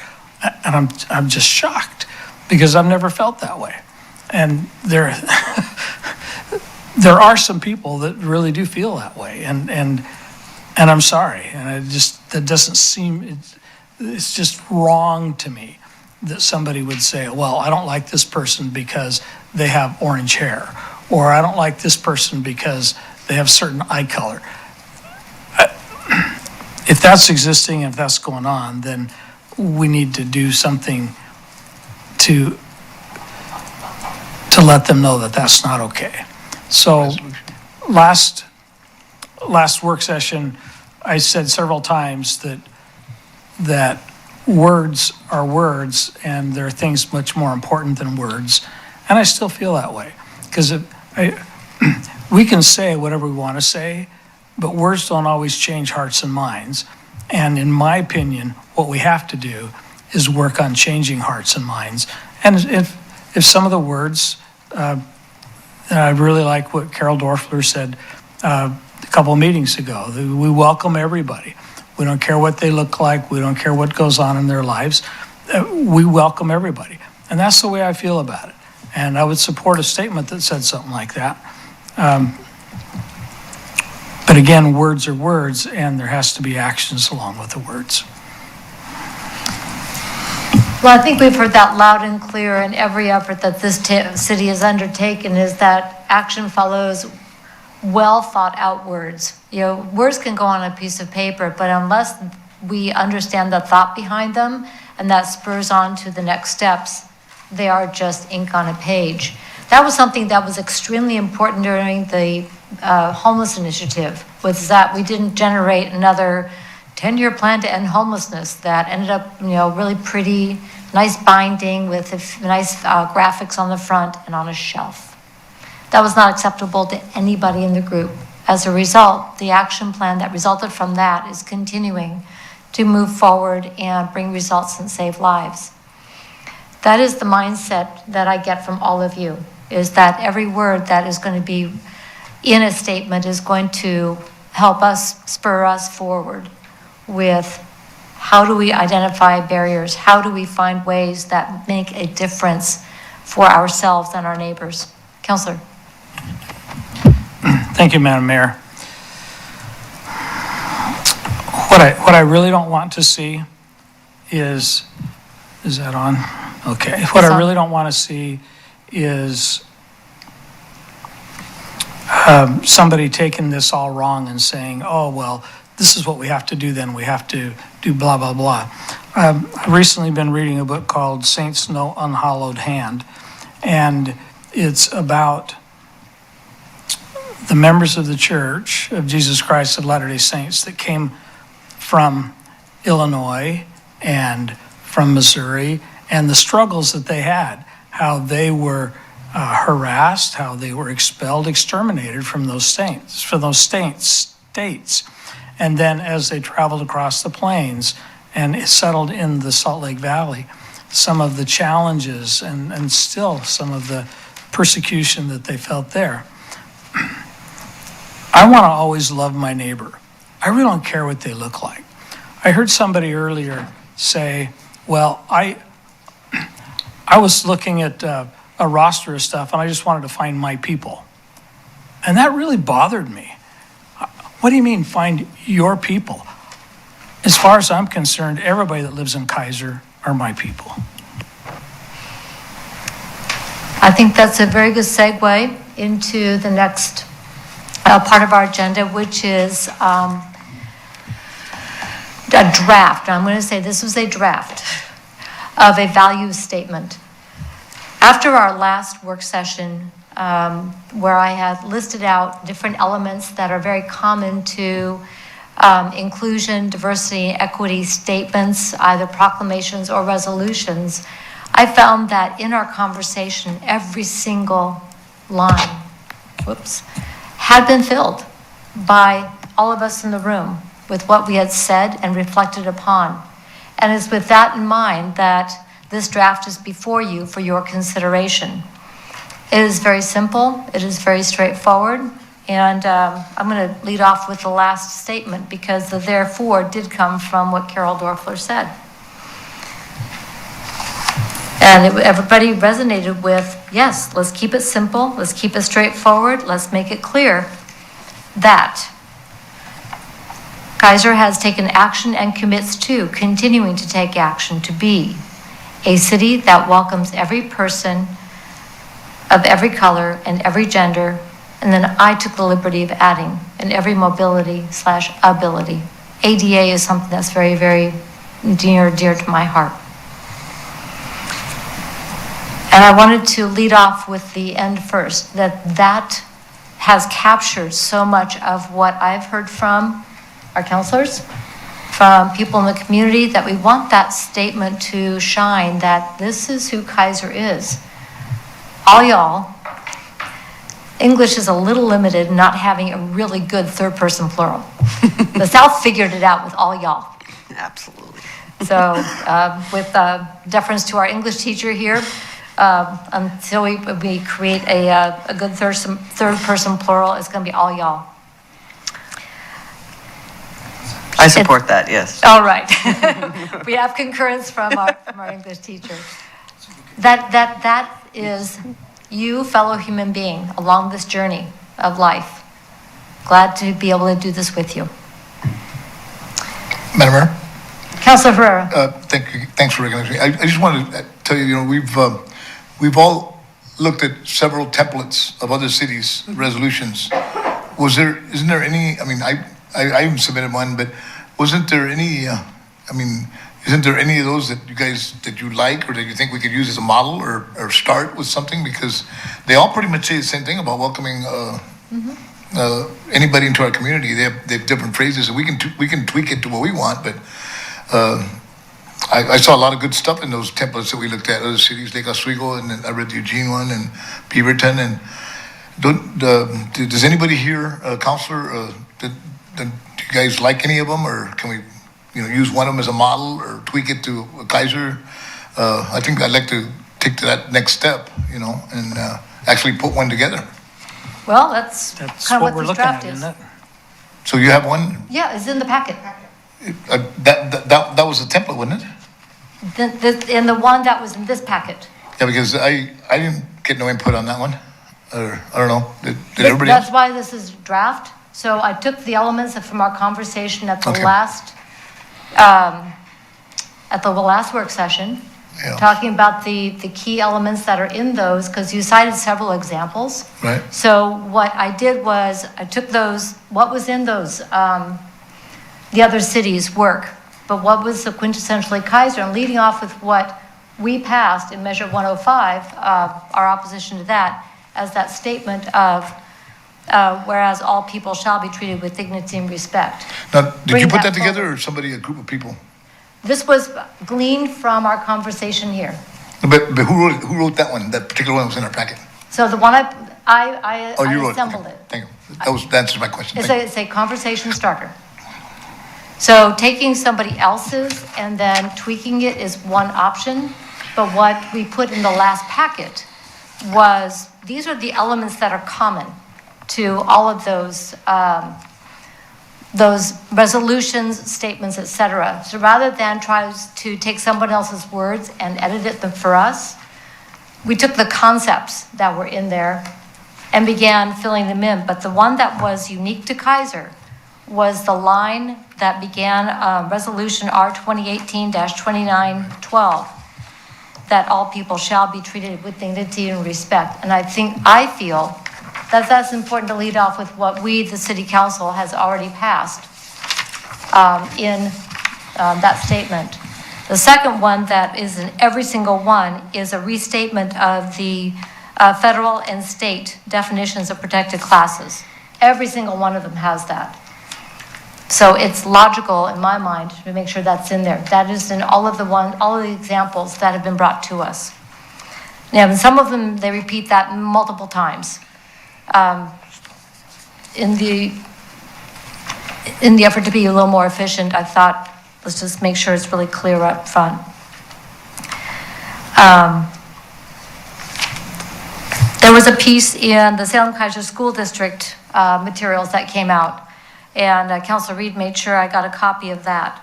L: And I'm just shocked because I've never felt that way. And there are some people that really do feel that way, and I'm sorry, and that doesn't seem, it's just wrong to me that somebody would say, well, I don't like this person because they have orange hair, or I don't like this person because they have certain eye color. If that's existing, if that's going on, then we need to do something to let them know that that's not okay. So last work session, I said several times that words are words and there are things much more important than words. And I still feel that way because we can say whatever we want to say, but words don't always change hearts and minds. And in my opinion, what we have to do is work on changing hearts and minds. And if some of the words, I really like what Carol Dorfler said a couple of meetings ago. We welcome everybody. We don't care what they look like. We don't care what goes on in their lives. We welcome everybody. And that's the way I feel about it. And I would support a statement that said something like that. But again, words are words, and there has to be actions along with the words.
A: Well, I think we've heard that loud and clear in every effort that this city has undertaken, is that action follows well thought out words. Words can go on a piece of paper, but unless we understand the thought behind them and that spurs on to the next steps, they are just ink on a page. That was something that was extremely important during the homeless initiative, was that we didn't generate another 10-year plan to end homelessness that ended up, really pretty, nice binding with nice graphics on the front and on a shelf. That was not acceptable to anybody in the group. As a result, the action plan that resulted from that is continuing to move forward and bring results and save lives. That is the mindset that I get from all of you, is that every word that is going to be in a statement is going to help us, spur us forward with how do we identify barriers? How do we find ways that make a difference for ourselves and our neighbors? Councilor.
L: Thank you, Madam Mayor. What I really don't want to see is that on? Okay. What I really don't want to see is somebody taking this all wrong and saying, oh, well, this is what we have to do then. We have to do blah, blah, blah. I've recently been reading a book called Saints No Unhallowed Hand, and it's about the members of the Church of Jesus Christ of Latter-day Saints that came from Illinois and from Missouri, and the struggles that they had, how they were harassed, how they were expelled, exterminated from those states. And then as they traveled across the plains and settled in the Salt Lake Valley, some of the challenges and still some of the persecution that they felt there. I want to always love my neighbor. I really don't care what they look like. I heard somebody earlier say, well, I was looking at a roster of stuff and I just wanted to find my people. And that really bothered me. What do you mean find your people? As far as I'm concerned, everybody that lives in Keizer are my people.
A: I think that's a very good segue into the next part of our agenda, which is a draft. I'm going to say this was a draft of a value statement. After our last work session, where I had listed out different elements that are very common to inclusion, diversity, equity statements, either proclamations or resolutions, I found that in our conversation, every single line, had been filled by all of us in the room with what we had said and reflected upon. And it's with that in mind that this draft is before you for your consideration. It is very simple, it is very straightforward, and I'm going to lead off with the last statement because the therefore did come from what Carol Dorfler said. And everybody resonated with, yes, let's keep it simple, let's keep it straightforward, let's make it clear that Keizer has taken action and commits to continuing to take action to be a city that welcomes every person of every color and every gender, and then I took the liberty of adding, and every mobility/ability. ADA is something that's very, very dear to my heart. And I wanted to lead off with the end first, that has captured so much of what I've heard from our counselors, from people in the community, that we want that statement to shine, that this is who Keizer is. All y'all. English is a little limited in not having a really good third-person plural. The South figured it out with all y'all.
J: Absolutely.
A: So with deference to our English teacher here, until we create a good third-person plural, it's going to be all y'all.
J: I support that, yes.
A: All right. We have concurrence from our English teacher. That is you, fellow human being, along this journey of life. Glad to be able to do this with you.
K: Madam Mayor?
A: Councilor Herrera.
K: Thank you. Thanks for recognizing me. I just wanted to tell you, we've all looked at several templates of other cities' resolutions. Isn't there any, I even submitted one, but wasn't there any, isn't there any of those that you like or that you think we could use as a model or start with something? Because they all pretty much say the same thing about welcoming anybody into our community, they have different phrases, and we can tweak it to what we want. But I saw a lot of good stuff in those templates that we looked at. Other cities, Lake Oswego, and then I read the Eugene one and Beaverton. And does anybody here, Counselor, do you guys like any of them, or can we, use one of them as a model or tweak it to a Keizer? I think I'd like to take to that next step, and actually put one together.
A: Well, that's kind
L: what
A: of
L: we're
A: what this
L: looking
A: draft
L: at,
A: is.
L: isn't it?
K: So you have one?
A: Yeah, it's in the packet.
K: That was the template, wasn't it?
A: In the one that was in this packet.
K: Yeah, because I didn't get no input on that one, or I don't know. Did everybody else?
A: That's why this is draft. So I took the elements from our conversation at the
K: Okay.
A: last work session,
K: Yeah.
A: talking about the key elements that are in those, because you cited several examples.
K: Right.
A: So what I did was I took what was in those, the other cities' work, but what was the quintessentially Keizer, and leading off with what we passed in Measure 105, our opposition to that, as that statement of, whereas all people shall be treated with dignity and respect.
K: Now, did
A: Bring
K: you put
A: that
K: that together,
A: forward.
K: or somebody, a group of people?
A: This was gleaned from our conversation here.
K: But who wrote that one? That particular one was in our packet.
A: So the one I
K: Oh, you wrote
A: assembled
K: okay.
A: it.
K: Thank you. That answers my question.
A: It's
K: Thank
A: it's a conversation starter. So taking somebody else's and then tweaking it is one option, but what we put in the last packet was, these are the elements that are common to all of those resolutions, statements, et cetera. So rather than try to take someone else's words and edit them for us, we took the concepts that were in there and began filling them in. But the one that was unique to Keizer was the line that began Resolution R 2018-2912, that all people shall be treated with dignity and respect. And I feel that that's important to lead off with what we, the City Council, has already passed in that statement. The second one that is in every single one is a restatement of the federal and state definitions of protected classes. Every single one of them has that. So it's logical in my mind to make sure that's in there. That is in all of the examples that have been brought to us. Now, in some of them, they repeat that multiple times. In the effort to be a little more efficient, I thought, let's just make sure it's really clear up front. There was a piece in the Salem Keizer School District materials that came out, and Councilor Reed made sure I got a copy of that.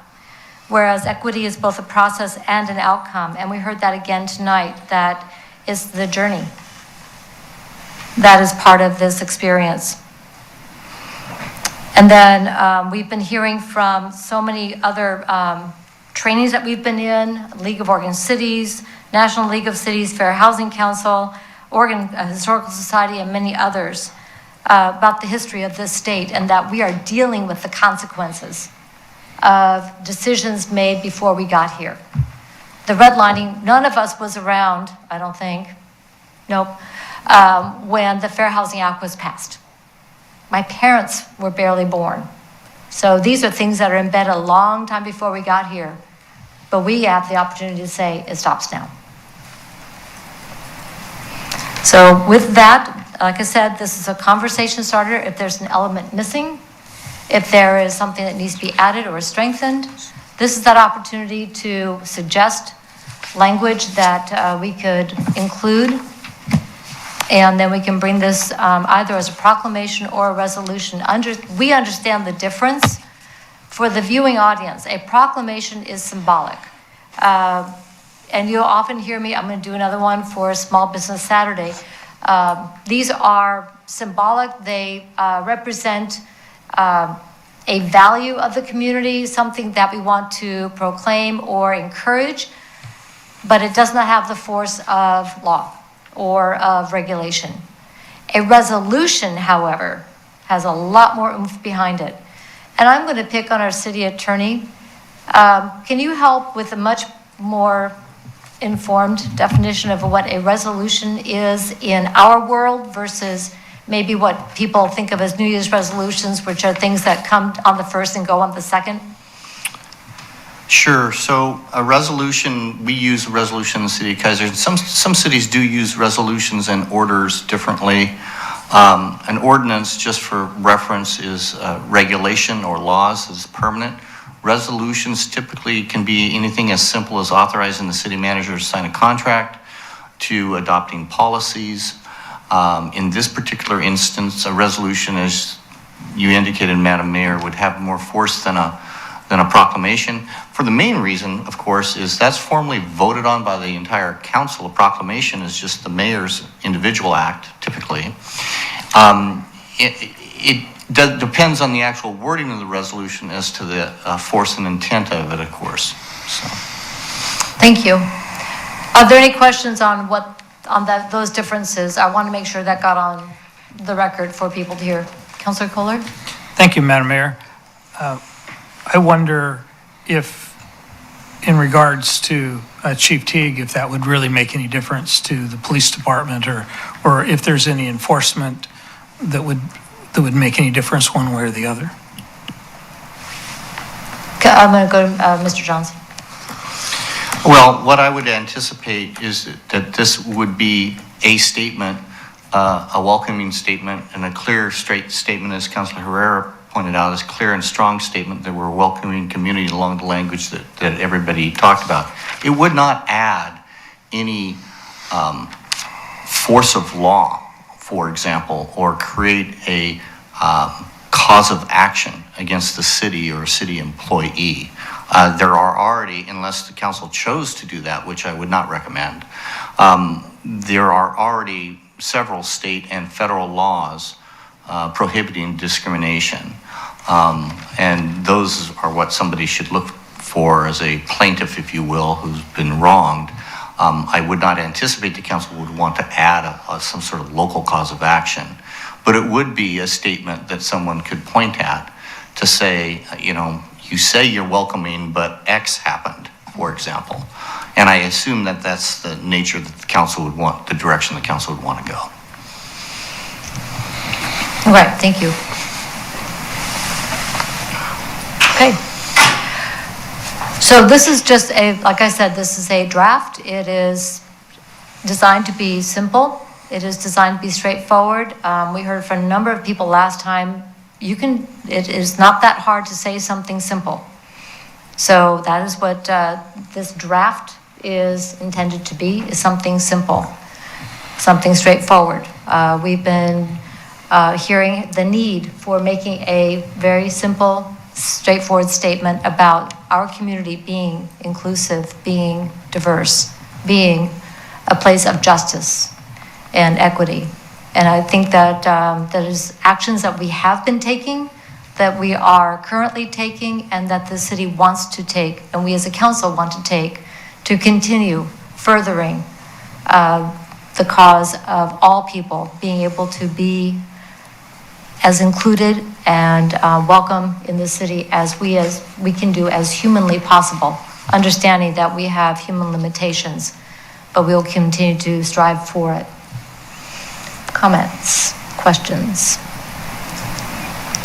A: Whereas equity is both a process and an outcome, and we heard that again tonight, that is the journey. That is part of this experience. And then we've been hearing from so many other trainings that we've been in, League of Oregon Cities, National League of Cities, Fair Housing Council, Oregon Historical Society, and many others about the history of this state, and that we are dealing with the consequences of decisions made before we got here. The redlining, none of us was around, I don't think, nope, when the Fair Housing Act was passed. My parents were barely born. So these are things that are embedded a long time before we got here. But we have the opportunity to say, it stops now. So with that, like I said, this is a conversation starter. If there's an element missing, if there is something that needs to be added or strengthened, this is that opportunity to suggest language that we could include. And then we can bring this either as a proclamation or a resolution. We understand the difference. For the viewing audience, a proclamation is symbolic. And you'll often hear me, I'm going to do another one for Small Business Saturday. These are symbolic. They represent a value of the community, something that we want to proclaim or encourage, but it does not have the force of law or of regulation. A resolution, however, has a lot more oomph behind it. And I'm going to pick on our city attorney. Can you help with a much more informed definition of what a resolution is in our world versus maybe what people think of as New Year's resolutions, which are things that come on the first and go on the second?
M: Sure. So a resolution, we use a resolution in the city of Keizer. Some cities do use resolutions and orders differently. An ordinance, just for reference, is regulation or laws, is permanent. Resolutions typically can be anything as simple as authorizing the city manager to sign a contract, to adopting policies. In this particular instance, a resolution, as you indicated, Madam Mayor, would have more force than a proclamation. For the main reason, of course, is that's formally voted on by the entire council. A proclamation is just the mayor's individual act, typically. It depends on the actual wording of the resolution as to the force and intent of it, of course. So.
A: Thank you. Are there any questions on those differences? I want to make sure that got on the record for people to hear. Councilor Kohler?
L: Thank you, Madam Mayor. I wonder if, in regards to Chief Teague, if that would really make any difference to the police department, or if there's any enforcement that would make any difference one way or the other.
A: Okay, I'm going to go to Mr. Johnson.
M: Well, what I would anticipate is that this would be a statement, a welcoming statement, and a clear, straight statement, as Councilor Herrera pointed out, is clear and strong statement that we're a welcoming community along the language that everybody talked about. It would not add any force of law, for example, or create a cause of action against the city or a city employee. There are already, unless the council chose to do that, which I would not recommend, there are already several state and federal laws prohibiting discrimination. And those are what somebody should look for as a plaintiff, if you will, who's been wronged. I would not anticipate the council would want to add some sort of local cause of action, but it would be a statement that someone could point at to say, you say you're welcoming, but X happened, for example. And I assume that that's the nature that the council would want, the direction the council would want to go.
A: All right, thank you. Okay. So this is just like I said, this is a draft. It is designed to be simple. It is designed to be straightforward. We heard from a number of people last time. It is not that hard to say something simple. So that is what this draft is intended to be, is something simple, something straightforward. We've been hearing the need for making a very simple, straightforward statement about our community being inclusive, being diverse, being a place of justice and equity. And I think that that is actions that we have been taking, that we are currently taking, and that the city wants to take, and we as a council want to take, to continue furthering the cause of all people being able to be as included and welcome in the city as we can do as humanly possible, understanding that we have human limitations, but we'll continue to strive for it. Comments, questions?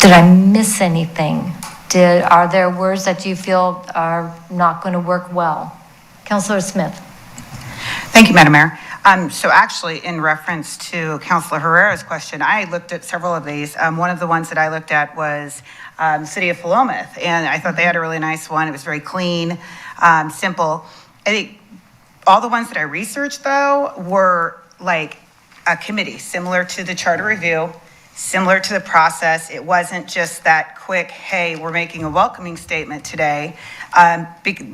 A: Did I miss anything? Are there words that you feel are not going to work well? Councilor Smith.
I: Thank you, Madam Mayor. So actually, in reference to Councilor Herrera's question, I looked at several of these. One of the ones that I looked at was City of Philomath, and I thought they had a really nice one. It was very clean, simple. I think all the ones that I researched, though, were like a committee, similar to the charter review, similar to the process. It wasn't just that quick, hey, we're making a welcoming statement today,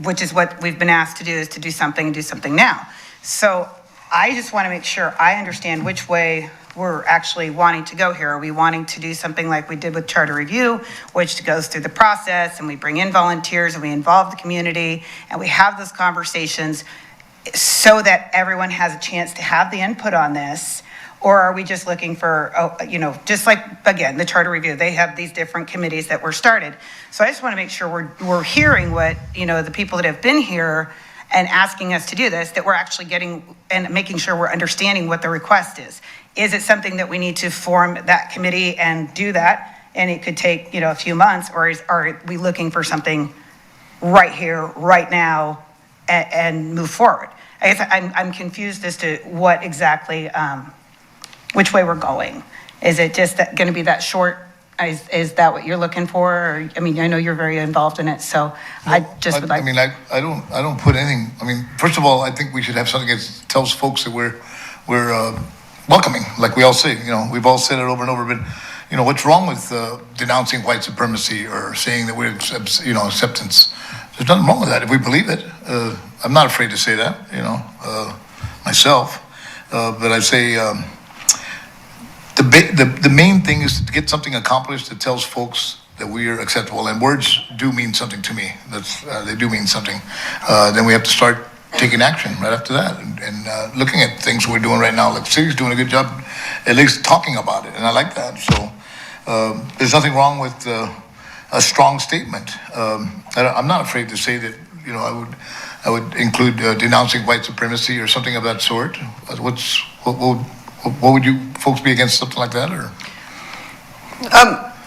I: which is what we've been asked to do, is to do something and do something now. So I just want to make sure I understand which way we're actually wanting to go here. Are we wanting to do something like we did with charter review, which goes through the process and we bring in volunteers and we involve the community and we have those conversations so that everyone has a chance to have the input on this? Or are we just looking for, just like, again, the charter review, they have these different committees that were started. So I just want to make sure we're hearing what, the people that have been here and asking us to do this, that we're actually getting and making sure we're understanding what the request is. Is it something that we need to form that committee and do that? And it could take, a few months, or are we looking for something right here, right now, and move forward? I guess I'm confused as to what exactly, which way we're going. Is it just going to be that short? Is that what you're looking for? Or, I mean, I know you're very involved in it, so I just would like.
K: I mean, I don't put anything. I mean, first of all, I think we should have something that tells folks that we're welcoming, like we all say. We've all said it over and over. But what's wrong with denouncing white supremacy or saying that we're acceptance? There's nothing wrong with that if we believe it. I'm not afraid to say that. Myself, but I say. The main thing is to get something accomplished that tells folks that we are acceptable, and words do mean something to me. They do mean something. Then we have to start taking action right after that, and looking at things we're doing right now. Like the city's doing a good job, at least talking about it, and I like that. So there's nothing wrong with a strong statement. I'm not afraid to say that. I would include denouncing white supremacy or something of that sort. What would you folks be against something like that, or?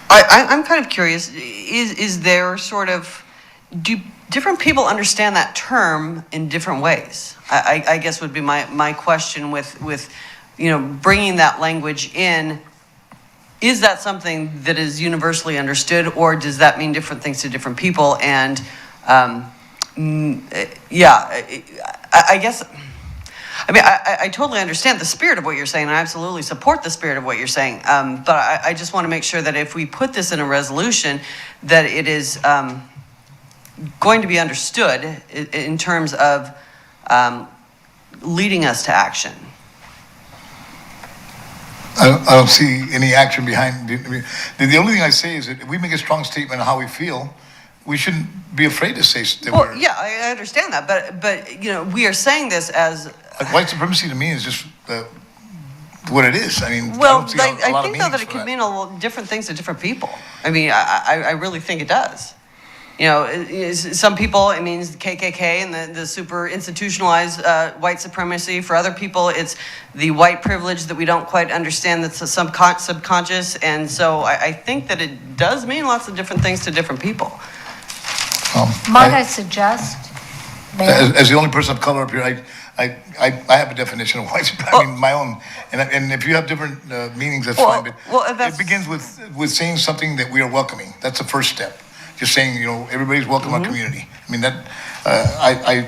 J: I'm kind of curious. Is there sort of, do different people understand that term in different ways? I guess would be my question with bringing that language in. Is that something that is universally understood, or does that mean different things to different people? And I guess. I mean, I totally understand the spirit of what you're saying. I absolutely support the spirit of what you're saying. But I just want to make sure that if we put this in a resolution, that it is going to be understood in terms of leading us to action.
K: I don't see any action behind it. I mean, the only thing I say is that if we make a strong statement on how we feel, we shouldn't be afraid to say that
J: well, yeah, I understand that, but we are saying this as
K: white supremacy to me is just what it is. I mean,
J: well,
K: I
J: think though that it can mean different things to different people. I mean, I really think it does. Some people it means KKK and the super institutionalized white supremacy. For other people, it's the white privilege that we don't quite understand. That's subconscious, and so I think that it does mean lots of different things to different people.
A: Might I suggest?
K: As the only person of color up here, I have a definition of white supremacy. I mean, my own. And if you have different meanings, that's fine. But it begins with saying something that we are welcoming. That's the first step. Just saying, everybody's welcome in our community. I mean, that I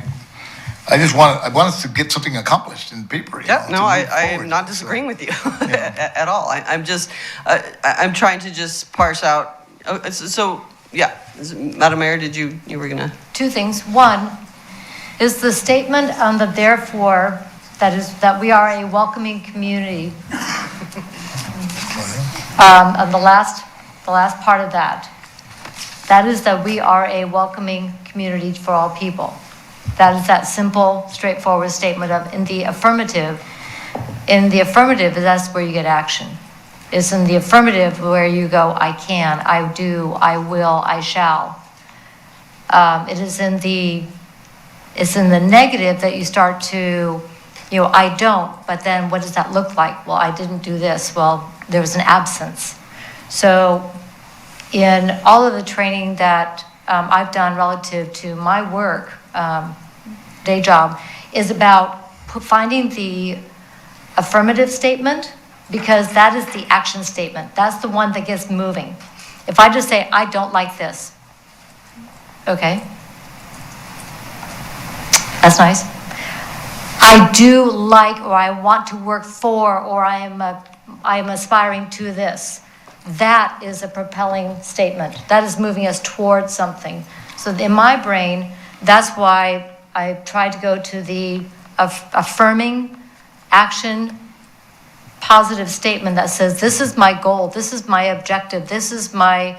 K: want us to get something accomplished in paper.
J: I am not disagreeing with you at all. I'm just I'm trying to just parse out. Madam Mayor, you were gonna?
A: Two things. One is the statement on the therefore that we are a welcoming community. On the last part of that is that we are a welcoming community for all people. That is that simple, straightforward statement of in the affirmative. In the affirmative, that's where you get action. It's in the affirmative where you go, I can, I do, I will, I shall. It's in the negative that you start to, I don't, but then what does that look like? Well, I didn't do this. Well, there was an absence. So in all of the training that I've done relative to my work, day job, is about finding the affirmative statement, because that is the action statement. That's the one that gets moving. If I just say, I don't like this, okay, that's nice. I do like, or I want to work for, or I am aspiring to this. That is a propelling statement. That is moving us towards something. So in my brain, that's why I tried to go to the affirming action positive statement that says, this is my goal, this is my objective, this is my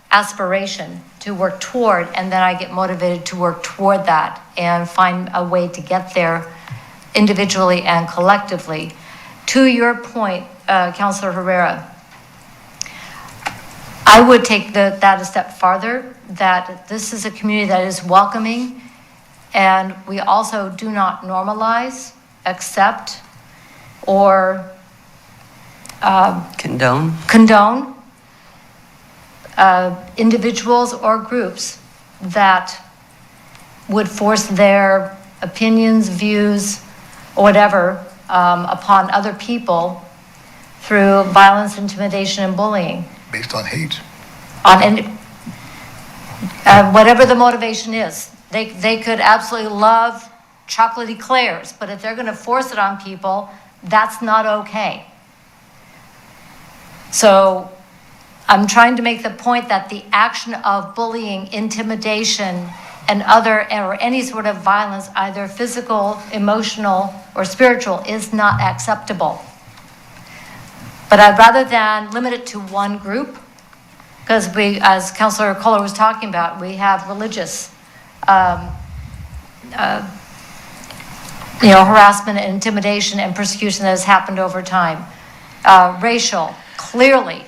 A: aspiration to work toward, and then I get motivated to work toward that and find a way to get there individually and collectively. To your point, Councilor Herrera, I would take that a step farther, that this is a community that is welcoming And we also do not normalize, accept, or
J: Condone.
A: condone individuals or groups that would force their opinions, views, or whatever upon other people through violence, intimidation, and bullying.
K: Based on hate.
A: On any, whatever the motivation is. They could absolutely love chocolate eclairs, but if they're going to force it on people, that's not okay. So I'm trying to make the point that the action of bullying, intimidation, and or any sort of violence, either physical, emotional, or spiritual, is not acceptable. But I'd rather than limit it to one group, because we, as Councilor Kohler was talking about, we have religious, harassment and intimidation and persecution that has happened over time. Racial, clearly,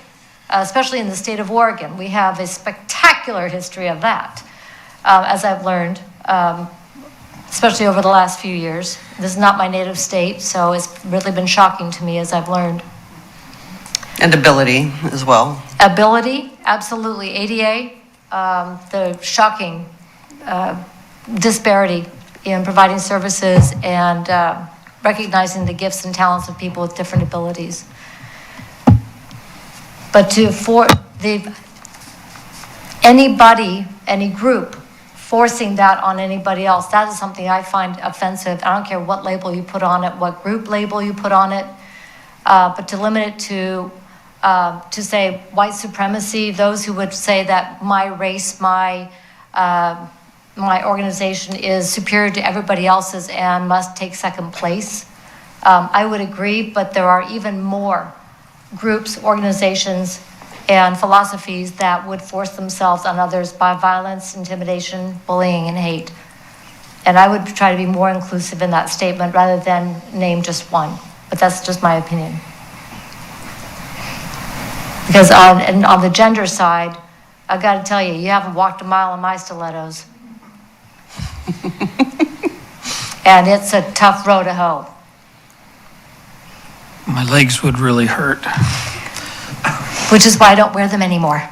A: especially in the state of Oregon, we have a spectacular history of that, as I've learned, especially over the last few years. This is not my native state, so it's really been shocking to me as I've learned.
J: And ability as well.
A: Ability, absolutely. ADA, the shocking disparity in providing services and recognizing the gifts and talents of people with different abilities. But anybody, any group, forcing that on anybody else, that is something I find offensive. I don't care what label you put on it, what group label you put on it, but to limit it to say white supremacy, those who would say that my race, my organization is superior to everybody else's and must take second place. I would agree, but there are even more groups, organizations, and philosophies that would force themselves on others by violence, intimidation, bullying, and hate. And I would try to be more inclusive in that statement rather than name just one, but that's just my opinion. Because on the gender side, I've got to tell you, you haven't walked a mile in my stilettos. And it's a tough row to hoe.
L: My legs would really hurt.
A: Which is why I don't wear them anymore.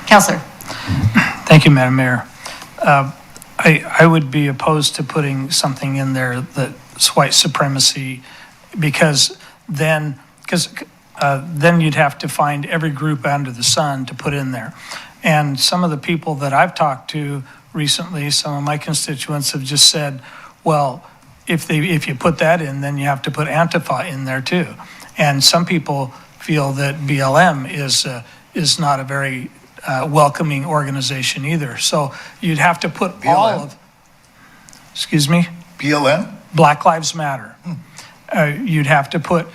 A: Counselor.
L: Thank you, Madam Mayor. I would be opposed to putting something in there that's white supremacy because then you'd have to find every group under the sun to put in there. And some of the people that I've talked to recently, some of my constituents have just said, well, if you put that in, then you have to put Antifa in there too. And some people feel that BLM is not a very welcoming organization either. So you'd have to put
K: BLM?
L: all of, excuse me?
K: BLM?
L: Black Lives Matter. You'd have to put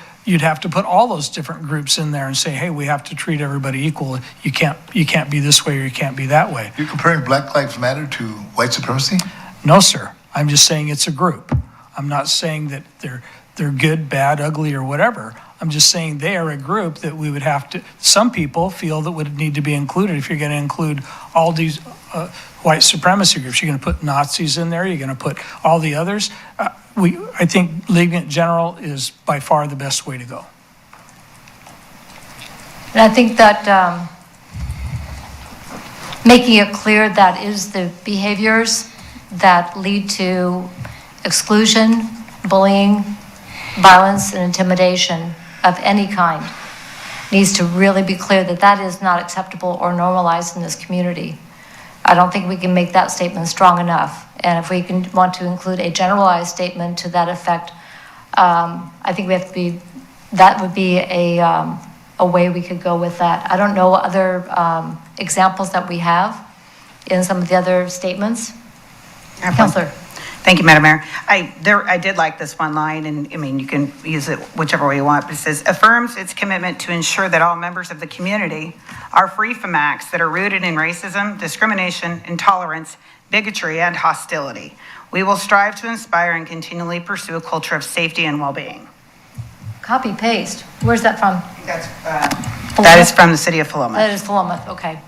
L: all those different groups in there and say, hey, we have to treat everybody equal. You can't be this way or you can't be that way.
K: You're comparing Black Lives Matter to white supremacy?
L: No, sir. I'm just saying it's a group. I'm not saying that they're good, bad, ugly, or whatever. I'm just saying they are a group that we would have to, some people feel that would need to be included. If you're going to include all these white supremacy groups, you're going to put Nazis in there, you're going to put all the others. I think League General is by far the best way to go.
A: And I think that making it clear that is the behaviors that lead to exclusion, bullying, violence, and intimidation of any kind needs to really be clear that that is not acceptable or normalized in this community. I don't think we can make that statement strong enough. And if we want to include a generalized statement to that effect, I think that would be a way we could go with that. I don't know other examples that we have in some of the other statements. Councilor.
I: Thank you, Madam Mayor. I did like this one line, and I mean, you can use it whichever way you want, but it says, affirms its commitment to ensure that all members of the community are free from acts that are rooted in racism, discrimination, intolerance, bigotry, and hostility. We will strive to inspire and continually pursue a culture of safety and well-being.
A: Copy paste. Where's that from?
I: That is from the city of Philomath.
A: That is Philomath, okay.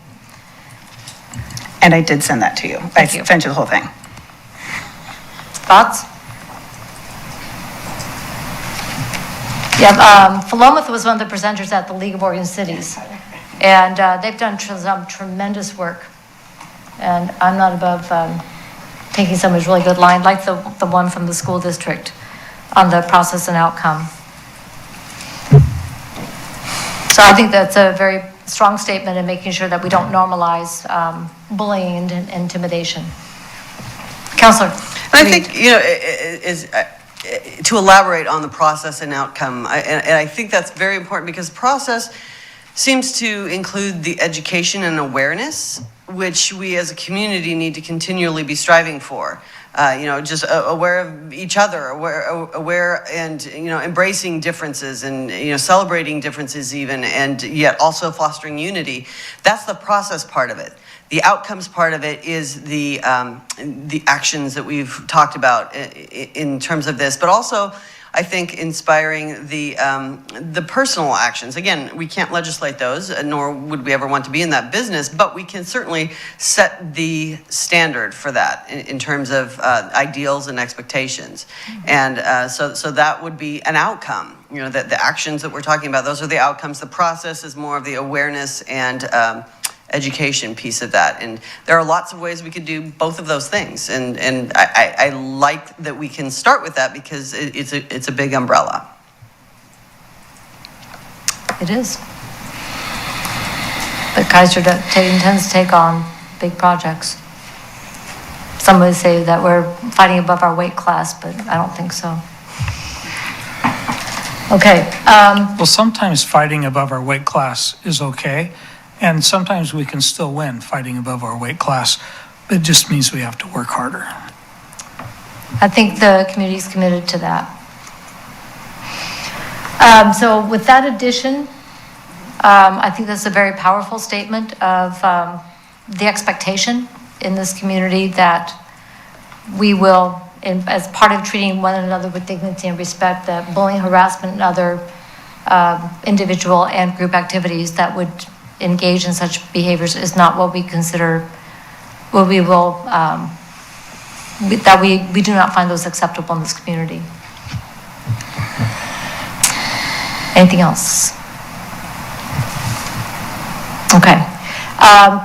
I: And I did send that to you. I
A: Thank you.
I: sent you the whole thing.
A: Thoughts? Yeah, Philomath was one of the presenters at the League of Oregon Cities, and they've done some tremendous work. And I'm not above taking somebody's really good line, like the one from the school district on the process and outcome. So I think that's a very strong statement in making sure that we don't normalize bullying and intimidation. Counselor.
J: And I think, to elaborate on the process and outcome, and I think that's very important because process seems to include the education and awareness, which we as a community need to continually be striving for. Just aware of each other, aware and, embracing differences and, celebrating differences even, and yet also fostering unity. That's the process part of it. The outcomes part of it is the actions that we've talked about in terms of this, but also I think inspiring the personal actions. Again, we can't legislate those, nor would we ever want to be in that business, but we can certainly set the standard for that in terms of ideals and expectations. And so that would be an outcome. That the actions that we're talking about, those are the outcomes. The process is more of the awareness and education piece of that. And there are lots of ways we could do both of those things. And I like that we can start with that because it's a big umbrella.
A: It is. But Keizer intends to take on big projects. Some would say that we're fighting above our weight class, but I don't think so. Okay.
L: Well, sometimes fighting above our weight class is okay, and sometimes we can still win fighting above our weight class. It just means we have to work harder.
A: I think the community is committed to that. So with that addition, I think that's a very powerful statement of the expectation in this community that we will, as part of treating one another with dignity and respect, that bullying, harassment, and other individual and group activities that would engage in such behaviors is not what we consider, what we will, that we do not find those acceptable in this community. Anything else? Okay.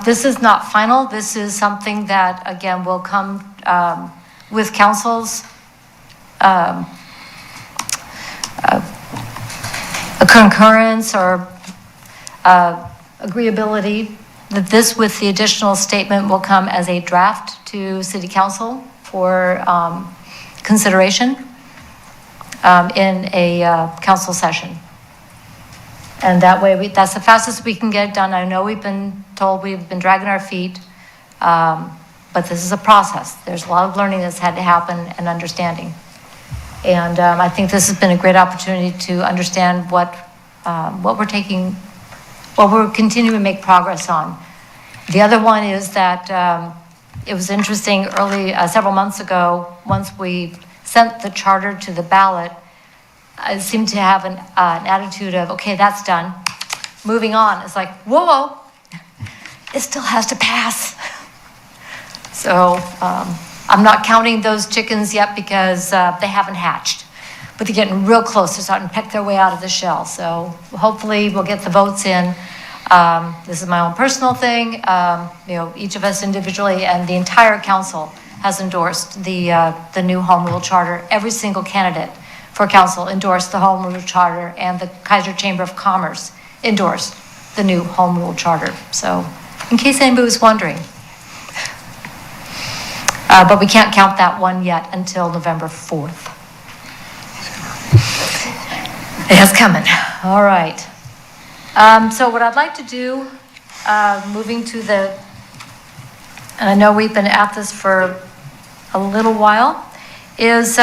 A: This is not final. This is something that, again, will come with council's a concurrence or agreeability, that this with the additional statement will come as a draft to City Council for consideration in a council session. And that way, that's the fastest we can get it done. I know we've been told we've been dragging our feet, but this is a process. There's a lot of learning that's had to happen and understanding. And I think this has been a great opportunity to understand what we're taking, what we're continuing to make progress on. The other one is that it was interesting early, several months ago, once we sent the charter to the ballot, I seemed to have an attitude of, okay, that's done. Moving on. It's like, whoa, it still has to pass. So I'm not counting those chickens yet because they haven't hatched. But they're getting real close. They're starting to peck their way out of the shell. So hopefully we'll get the votes in. This is my own personal thing. Each of us individually and the entire council has endorsed the new home rule charter. Every single candidate for council endorsed the home rule charter, and the Keizer Chamber of Commerce endorsed the new home rule charter. So in case anybody was wondering. But we can't count that one yet until November 4th. It's coming. All right. So what I'd like to do, moving to and I know we've been at this for a little while, is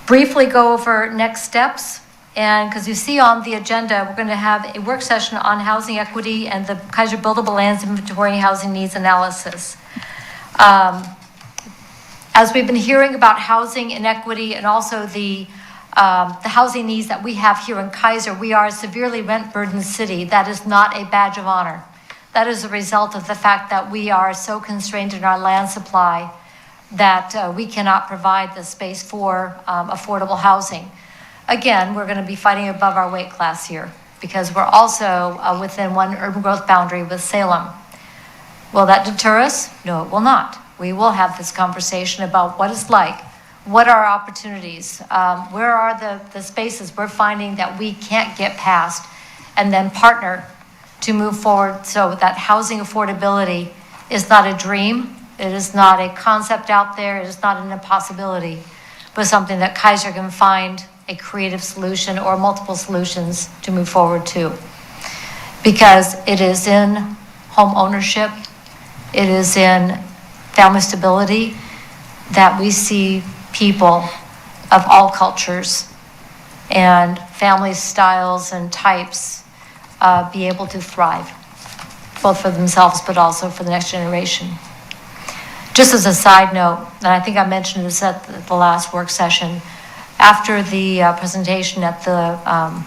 A: briefly go over next steps. And because you see on the agenda, we're going to have a work session on housing equity and the Keizer Buildable Lands Inventory and Housing Needs Analysis. As we've been hearing about housing inequity and also the housing needs that we have here in Keizer, we are a severely rent-burdened city. That is not a badge of honor. that is a result of the fact that we are so constrained in our land supply that we cannot provide the space for affordable housing. Again, we're going to be fighting above our weight class here because we're also within one urban growth boundary with Salem. Will that deter us? No, it will not. We will have this conversation about what it's like. What are our opportunities? Where are the spaces we're finding that we can't get past, and then partner to move forward so that housing affordability is not a dream, it is not a concept out there, it is not an impossibility, but something that Keizer can find a creative solution or multiple solutions to move forward to. Because it is in home ownership, it is in family stability that we see people of all cultures and family styles and types be able to thrive, both for themselves but also for the next generation. Just as a side note, and I think I mentioned this at the last work session, after the presentation at the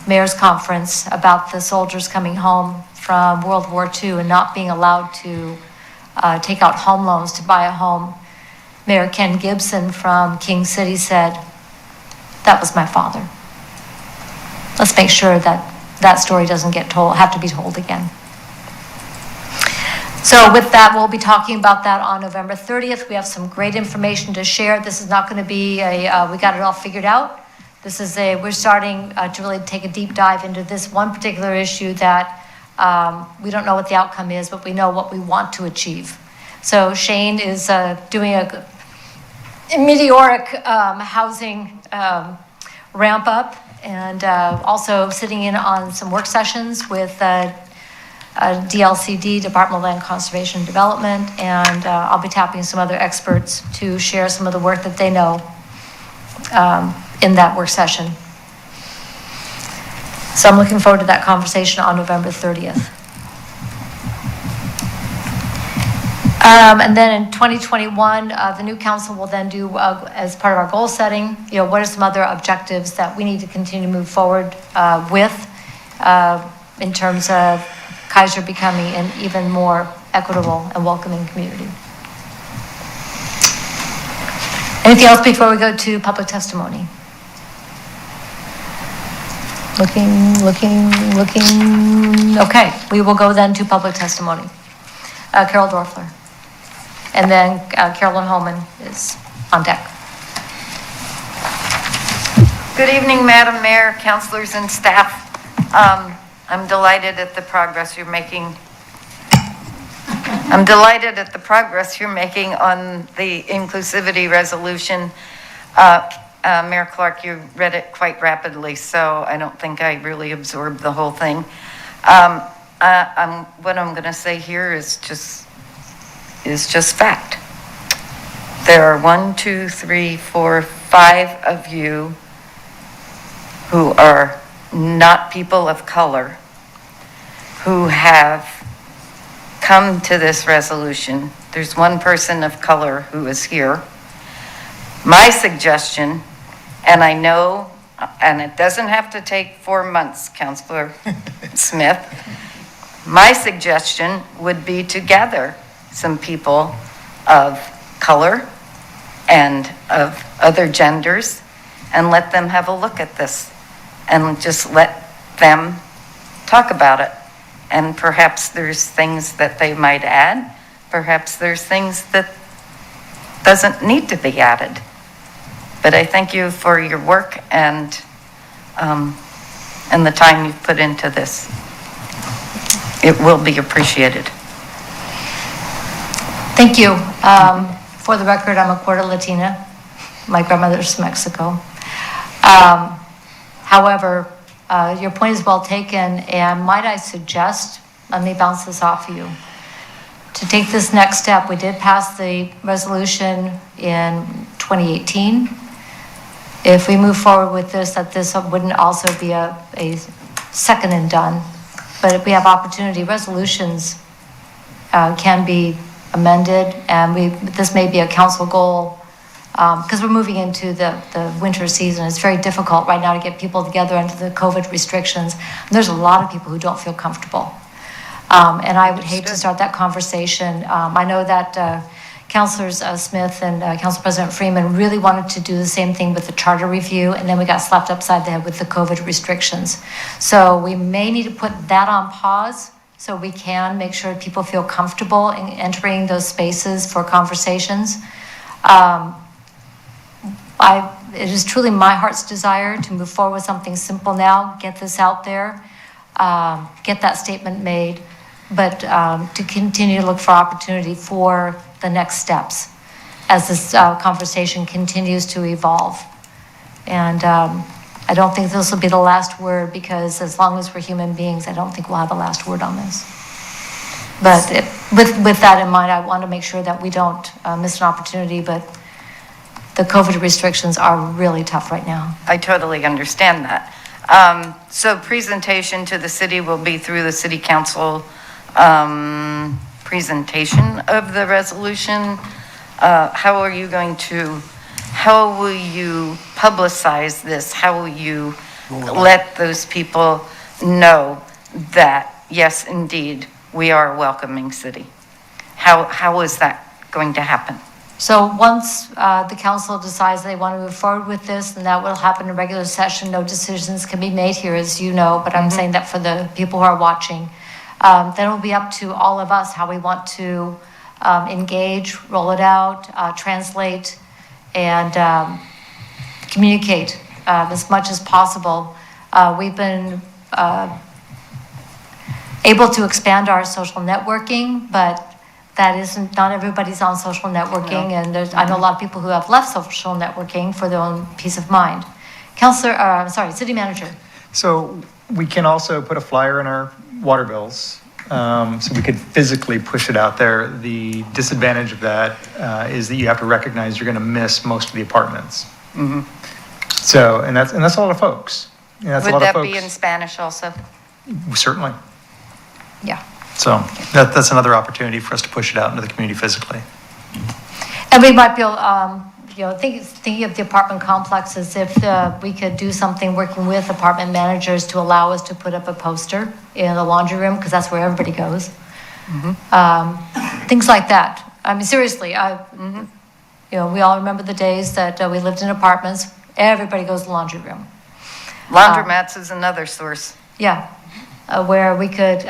A: mayor's conference about the soldiers coming home from World War II and not being allowed to take out home loans to buy a home, Mayor Ken Gibson from King City said, "That was my father." Let's make sure that that story doesn't have to be told again. So with that, we'll be talking about that on November 30th. We have some great information to share. This is not going to be we got it all figured out. This is we're starting to really take a deep dive into this one particular issue that we don't know what the outcome is, but we know what we want to achieve. So Shane is doing a meteoric housing ramp up, and also sitting in on some work sessions with DLCD, Department of Land Conservation and Development, and I'll be tapping some other experts to share some of the work that they know in that work session. So I'm looking forward to that conversation on November 30th. And then in 2021, the new council will then do, as part of our goal setting, what are some other objectives that we need to continue to move forward with in terms of Keizer becoming an even more equitable and welcoming community. Anything else before we go to public testimony? Looking. Okay, we will go then to public testimony. Carol Dorfler. And then Carolyn Holman is on deck.
N: Good evening, Madam Mayor, councilors, and staff. I'm delighted at the progress you're making. I'm delighted at the progress you're making on the inclusivity resolution. Mayor Clark, you read it quite rapidly, so I don't think I really absorbed the whole thing. What I'm going to say here is just fact. There are 1, 2, 3, 4, 5 of you who are not people of color who have come to this resolution. There's one person of color who is here. My suggestion, and I know, and it doesn't have to take 4 months, Councilor Smith, my suggestion would be to gather some people of color and of other genders and let them have a look at this and just let them talk about it. And perhaps there's things that they might add. Perhaps there's things that doesn't need to be added. But I thank you for your work and the time you've put into this. It will be appreciated.
A: Thank you. For the record, I'm a quarter Latina. My grandmother's from Mexico. However, your point is well taken, and might I suggest, let me bounce this off of you, to take this next step. We did pass the resolution in 2018. If we move forward with this, that this wouldn't also be a second and done, but if we have opportunity, resolutions can be amended, and this may be a council goal, because we're moving into the winter season. It's very difficult right now to get people together under the COVID restrictions. And there's a lot of people who don't feel comfortable. And I would hate to start that conversation. I know that Councilors Smith and Council President Freeman really wanted to do the same thing with the charter review, and then we got slapped upside the head with the COVID restrictions. So we may need to put that on pause so we can make sure people feel comfortable in entering those spaces for conversations. It is truly my heart's desire to move forward with something simple now, get this out there, get that statement made, but to continue to look for opportunity for the next steps as this conversation continues to evolve. And I don't think this will be the last word, because as long as we're human beings, I don't think we'll have the last word on this. But with that in mind, I want to make sure that we don't miss an opportunity, but the COVID restrictions are really tough right now.
N: I totally understand that. So presentation to the city will be through the city council presentation of the resolution. How will you publicize this? How will you let those people know that, yes, indeed, we are a welcoming city? How is that going to happen?
A: So once the council decides they want to move forward with this, then that will happen in regular session. No decisions can be made here, as you know, but I'm saying that for the people who are watching. Then it'll be up to all of us how we want to engage, roll it out, translate, and communicate as much as possible. We've been able to expand our social networking, but that isn't, not everybody's on social networking, and I know a lot of people who have left social networking for their own peace of mind. City Manager.
O: So we can also put a flyer in our water bills, so we could physically push it out there. The disadvantage of that is that you have to recognize you're going to miss most of the apartments. So, and that's a lot of folks. That's
N: Would
O: a lot
N: that
O: of
N: be
O: folks.
N: in Spanish also?
O: Certainly.
A: Yeah.
O: So that's another opportunity for us to push it out into the community physically.
A: And we might be able, thinking of the apartment complexes, if we could do something working with apartment managers to allow us to put up a poster in the laundry room, because that's where everybody goes. Things like that. I mean, seriously, we all remember the days that we lived in apartments. Everybody goes to the laundry room.
N: Laundromats is another source.
A: Yeah, where we could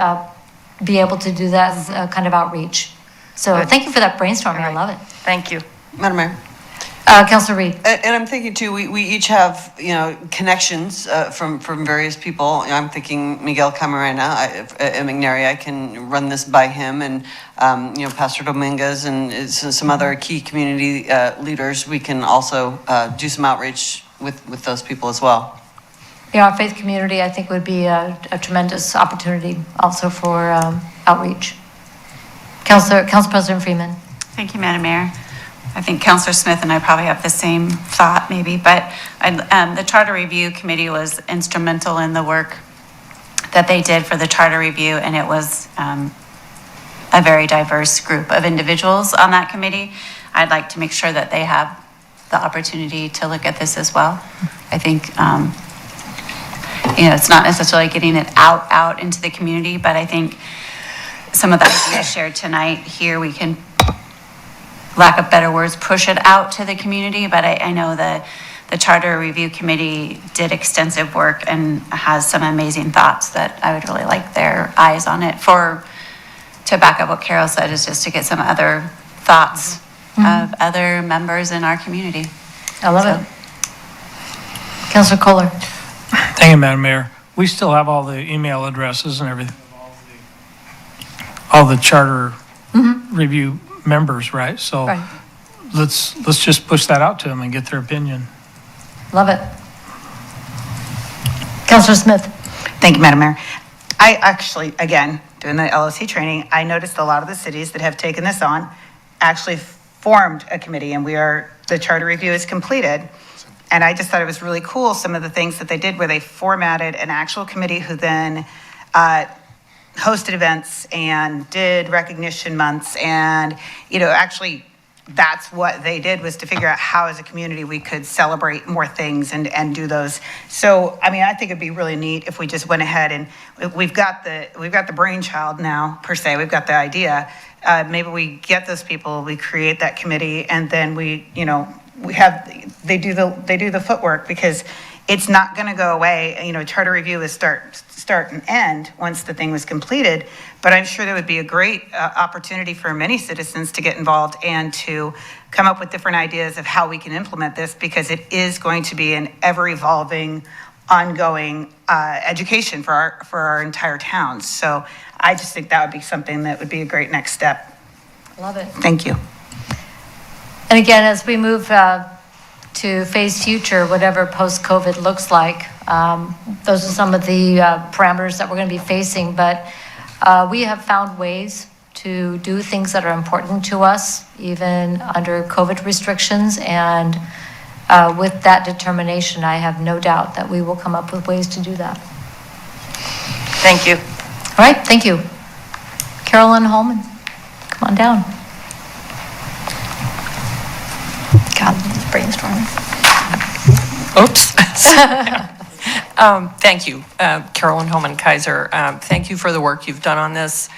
A: be able to do that kind of outreach. So thank you for that brainstorming. I love it.
N: Thank you.
J: Madam Mayor.
A: Councilor Reed.
J: And I'm thinking too, we each have, connections from various people. I'm thinking Miguel Camarena at McNary. I can run this by him, and Pastor Dominguez and some other key community leaders. We can also do some outreach with those people as well.
A: Yeah, our faith community, I think, would be a tremendous opportunity also for outreach. Council President Freeman.
B: Thank you, Madam Mayor. I think Councilor Smith and I probably have the same thought maybe, but the Charter Review Committee was instrumental in the work that they did for the Charter Review, and it was a very diverse group of individuals on that committee. I'd like to make sure that they have the opportunity to look at this as well. I think it's not necessarily getting it out into the community, but I think some of the ideas shared tonight here, we can, lack of better words, push it out to the community. But I know the Charter Review Committee did extensive work and has some amazing thoughts that I would really like their eyes on it. To back up what Carol said, is just to get some other thoughts of other members in our community.
A: I love it. Councilor Kohler.
L: Thank you, Madam Mayor. We still have all the email addresses and everything. All the charter review members, right? So let's just push that out to them and get their opinion.
A: Love it. Councilor Smith.
I: Thank you, Madam Mayor. I actually, again, doing the LOC training, I noticed a lot of the cities that have taken this on actually formed a committee, and the charter review is completed. And I just thought it was really cool, some of the things that they did where they formatted an actual committee who then hosted events and did recognition months and, actually that's what they did, was to figure out how as a community we could celebrate more things and do those. So, I mean, I think it'd be really neat if we just went ahead and we've got the brainchild now, per se, we've got the idea. Maybe we get those people, we create that committee, and then they do the footwork, because it's not going to go away. Charter review is start and end once the thing was completed, but I'm sure there would be a great opportunity for many citizens to get involved and to come up with different ideas of how we can implement this, because it is going to be an ever-evolving, ongoing education for our entire towns. So I just think that would be something that would be a great next step.
A: Love it.
I: Thank you.
A: And again, as we move to face future, whatever post-COVID looks like, those are some of the parameters that we're going to be facing. But we have found ways to do things that are important to us, even under COVID restrictions. And with that determination, I have no doubt that we will come up with ways to do that.
N: Thank you.
A: All right, thank you. Carolyn Holman, come on down. God, brainstorming.
P: Oops. Thank you, Carolyn Holman Keizer. Thank you for the work you've done on this.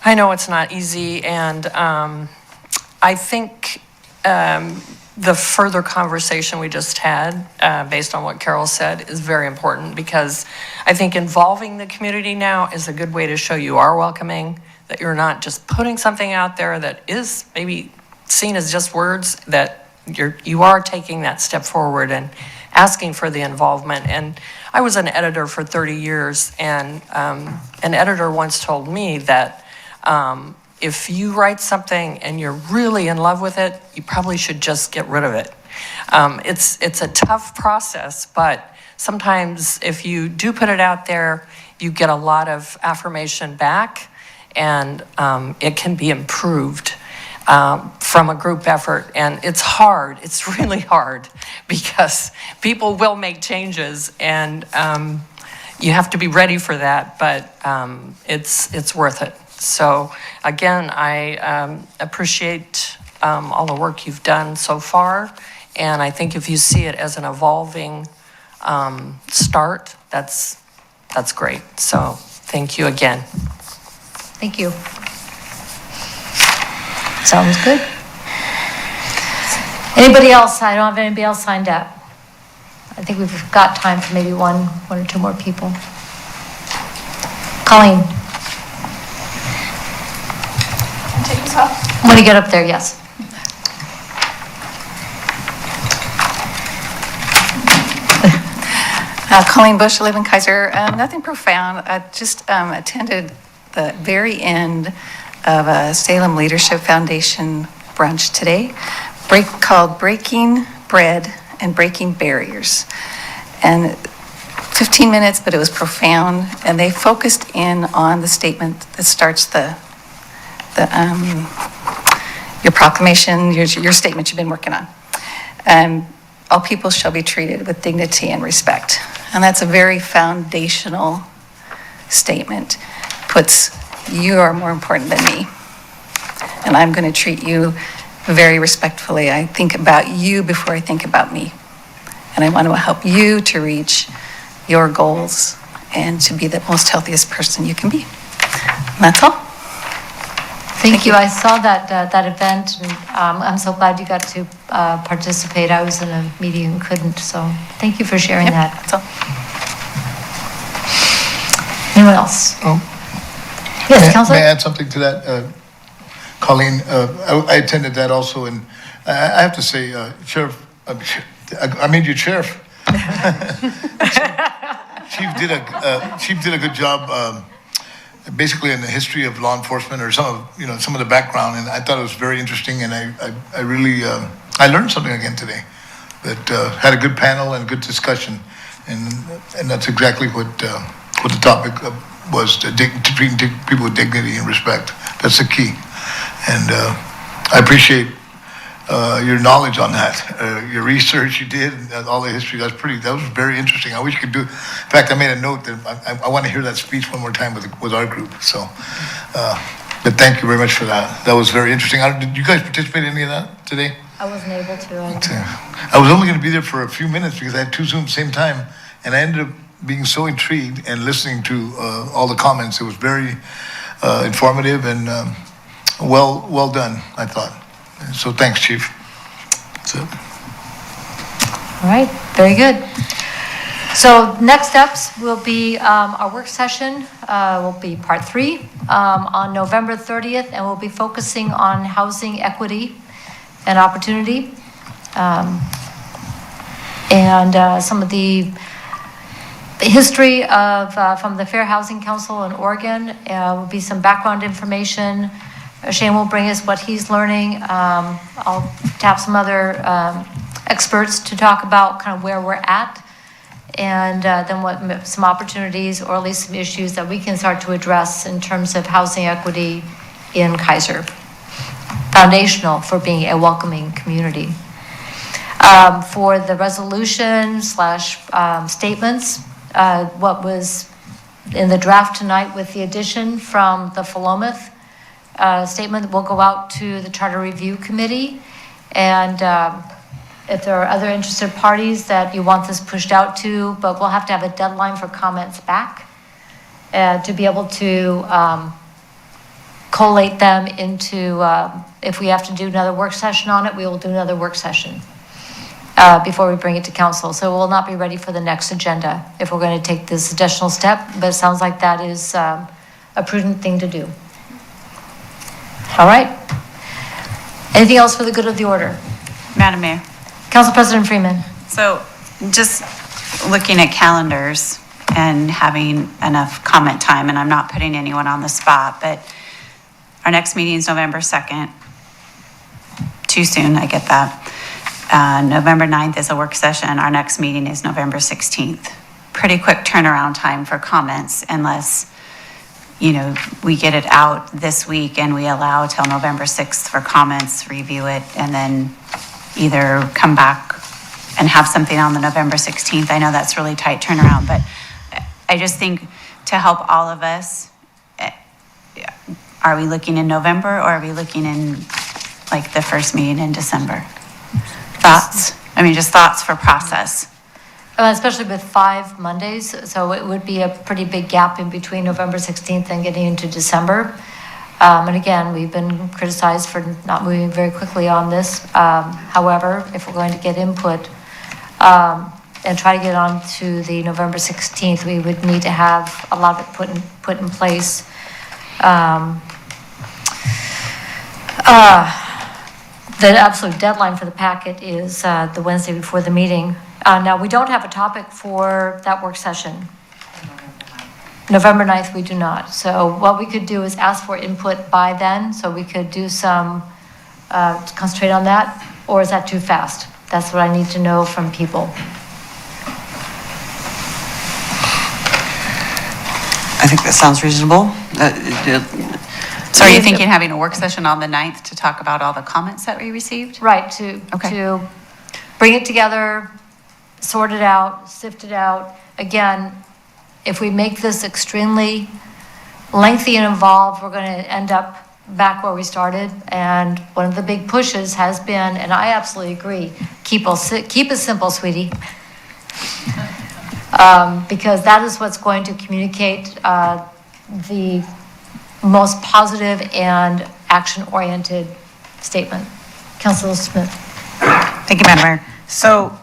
P: I know it's not easy, and I think the further conversation we just had, based on what Carol said, is very important, because I think involving the community now is a good way to show you are welcoming, that you're not just putting something out there that is maybe seen as just words, that you are taking that step forward and asking for the involvement. And I was an editor for 30 years, and an editor once told me that if you write something and you're really in love with it, you probably should just get rid of it. It's a tough process, but sometimes if you do put it out there, you get a lot of affirmation back, and it can be improved from a group effort. And it's hard, it's really hard, because people will make changes, and you have to be ready for that, but it's worth it. So again, I appreciate all the work you've done so far, and I think if you see it as an evolving start, that's great. So thank you again.
A: Thank you. Sounds good. Anybody else? I don't have anybody else signed up. I think we've got time for maybe one or two more people. Colleen.
Q: Take this off.
A: When you get up there, yes.
Q: Colleen Bush, I live in Keizer. Nothing profound. I just attended the very end of a Salem Leadership Foundation brunch today, called Breaking Bread and Breaking Barriers. And 15 minutes, but it was profound. And they focused in on the statement that starts your proclamation, your statement you've been working on. All people shall be treated with dignity and respect. And that's a very foundational statement. Puts, you are more important than me. And I'm going to treat you very respectfully. I think about you before I think about me. And I want to help you to reach your goals and to be the most healthiest person you can be. And that's all.
A: Thank you. I saw that event, and I'm so glad you got to participate. I was in a meeting and couldn't, so thank you for sharing that.
Q: That's all.
A: Anyone else? Yes, Councilor?
K: May I add something to that? Colleen, I attended that also, and I have to say, Sheriff, I made you sheriff. Chief did a good job, basically in the history of law enforcement, or some of the background, and I thought it was very interesting, and I really I learned something again today. That had a good panel and a good discussion, and that's exactly what the topic was: to treat people with dignity and respect. That's the key, and I appreciate your knowledge on that, your research you did, and all the history. That was very interesting. I wish you could do. In fact, I made a note that I want to hear that speech one more time with our group. So But thank you very much for that. That was very interesting. Did you guys participate in any of that today?
A: I wasn't able to.
K: I was only going to be there for a few minutes because I had two Zooms at the same time, and I ended up being so intrigued and listening to all the comments. It was very informative and well done, I thought. So thanks, Chief. That's it.
A: All right, very good. So next steps will be our work session will be part 3 on November 30th, and we'll be focusing on housing equity and opportunity, and some of the history of from the Fair Housing Council in Oregon. Will be some background information. Shane will bring us what he's learning. I'll tap some other experts to talk about kind of where we're at, and then what some opportunities or at least some issues that we can start to address in terms of housing equity in Keizer. Foundational for being a welcoming community. For the resolution / statements, what was in the draft tonight with the addition from the Philomath statement will go out to the Charter Review Committee, and if there are other interested parties that you want this pushed out to, but we'll have to have a deadline for comments back to be able to collate them into, if we have to do another work session on it, we will do another work session before we bring it to council. So we'll not be ready for the next agenda if we're going to take this additional step, but it sounds like that is a prudent thing to do. All right. Anything else for the good of the order?
B: Madam Mayor.
A: Council President Freeman.
B: So just looking at calendars and having enough comment time, and I'm not putting anyone on the spot, but our next meeting is November 2nd. Too soon, I get that. November 9th is a work session. Our next meeting is November 16th. Pretty quick turnaround time for comments unless, you know, we get it out this week and we allow till November 6th for comments, review it, and then either come back and have something on the November 16th. I know that's really tight turnaround, but I just think to help all of us, are we looking in November or are we looking in like the first meeting in December? Thoughts? I mean, just thoughts for process.
A: Especially with 5 Mondays, so it would be a pretty big gap in between November 16th and getting into December. And again, we've been criticized for not moving very quickly on this. However, if we're going to get input and try to get on to the November 16th, we would need to have a lot of it put in place. The absolute deadline for the packet is the Wednesday before the meeting. Now, we don't have a topic for that work session. November 9th, we do not. So what we could do is ask for input by then, so we could do some, concentrate on that, or is that too fast? That's what I need to know from people.
J: I think that sounds reasonable.
B: So are you thinking having a work session on the 9th to talk about all the comments that we received?
A: Right, to bring it together, sort it out, sift it out. Again, if we make this extremely lengthy and involved, we're going to end up back where we started. And one of the big pushes has been, and I absolutely agree, keep it simple, sweetie. Because that is what's going to communicate the most positive and action-oriented statement. Councilor Smith.
I: Thank you, Madam Mayor. So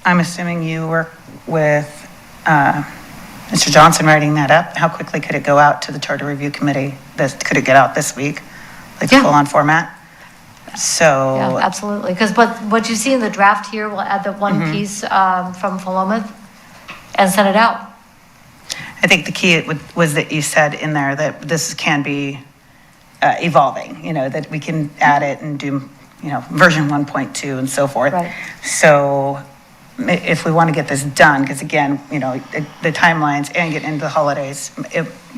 I: I'm assuming you work with Mr. Johnson writing that up. How quickly could it go out to the Charter Review Committee? Could it get out this week, like full-on format? So
A: yeah, absolutely. Because what you see in the draft here, we'll add the one piece from Philomath and send it out.
I: I think the key was that you said in there that this can be evolving, you know, that we can add it and do, you know, version 1.2 and so forth.
A: Right.
I: So if we want to get this done, because again, you know, the timelines and get into the holidays,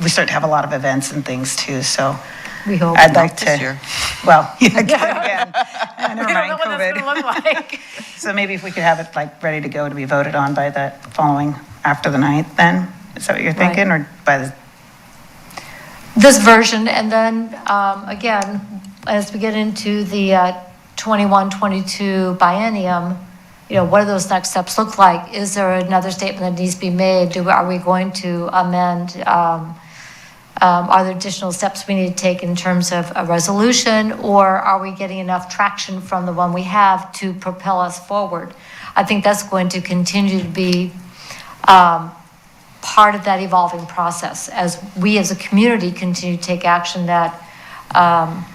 I: we start to have a lot of events and things too, so.
A: We hope.
I: I'd like
J: this
I: to,
J: year.
I: well, again, never
A: We don't know
I: mind
A: what that's
I: COVID.
A: going to look like.
I: So maybe if we could have it like ready to go to be voted on by the following, after the 9th then? Is that what you're thinking, or by the?
A: this version, and then, again, as we get into the 21-22 biennium, what do those next steps look like? Is there another statement that needs to be made? Are we going to amend? Are there additional steps we need to take in terms of a resolution, or are we getting enough traction from the one we have to propel us forward? I think that's going to continue to be part of that evolving process as we as a community continue to take action that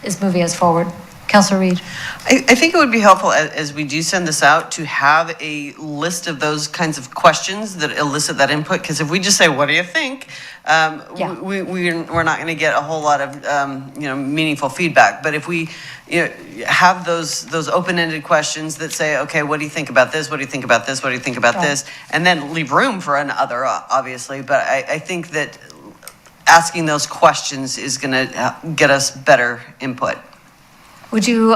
A: is moving us forward. Councilor Reed.
J: I think it would be helpful as we do send this out to have a list of those kinds of questions that elicit that input. Because if we just say, "What do you think?" We're not going to get a whole lot of meaningful feedback. But if we have those open-ended questions that say, "Okay, what do you think about this? What do you think about this? What do you think about this?" And then leave room for another, obviously. But I think that asking those questions is going to get us better input.
A: Would you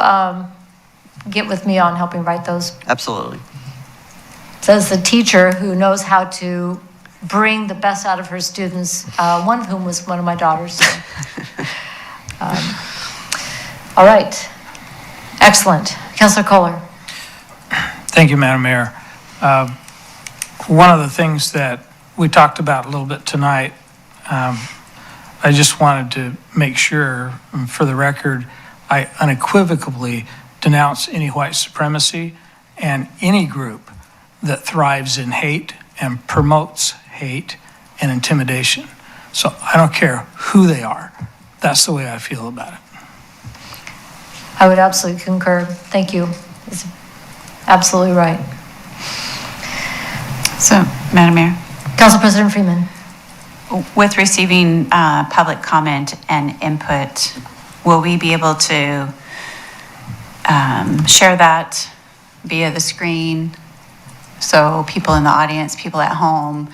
A: get with me on helping write those?
J: Absolutely.
A: So as the teacher who knows how to bring the best out of her students, one of whom was one of my daughters. So. All right. Excellent. Councilor Kohler.
L: Thank you, Madam Mayor. One of the things that we talked about a little bit tonight, I just wanted to make sure, for the record, I unequivocally denounce any white supremacy and any group that thrives in hate and promotes hate and intimidation. So I don't care who they are. That's the way I feel about it.
A: I would absolutely concur. Thank you. It's absolutely right.
B: So, Madam Mayor.
A: Council President Freeman.
B: With receiving public comment and input, will we be able to share that via the screen? So people in the audience, people at home,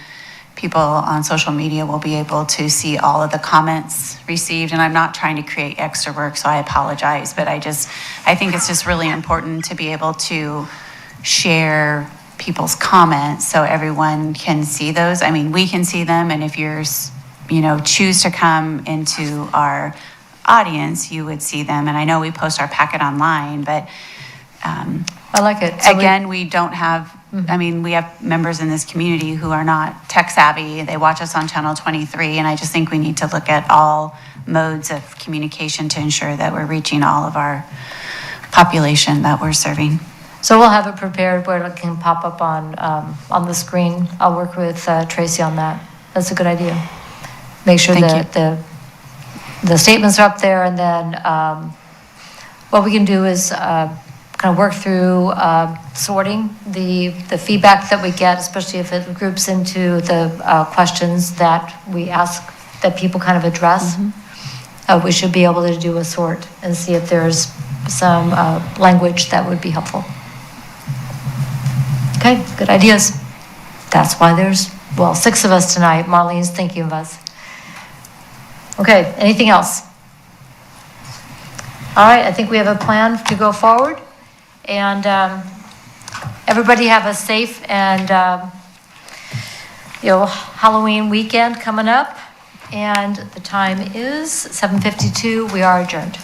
B: people on social media will be able to see all of the comments received. And I'm not trying to create extra work, so I apologize. But I think it's just really important to be able to share people's comments so everyone can see those. I mean, we can see them, and if you're, choose to come into our audience, you would see them. And I know we post our packet online, but
A: I like it. So
B: again, we don't have, we have members in this community who are not tech savvy. They watch us on Channel 23, and I just think we need to look at all modes of communication to ensure that we're reaching all of our population that we're serving.
A: So we'll have it prepared where it can pop up on the screen. I'll work with Tracy on that. That's a good idea. Make sure that the statements are up there, and then what we can do is kind of work through sorting the feedback that we get, especially if it groups into the questions that we ask, that people kind of address. We should be able to do a sort and see if there's some language that would be helpful. Okay, good ideas. That's why there's, 6 of us tonight. Marlene's thinking of us. Okay, anything else? All right, I think we have a plan to go forward. And everybody have a safe and Halloween weekend coming up. And the time is 7:52. We are adjourned.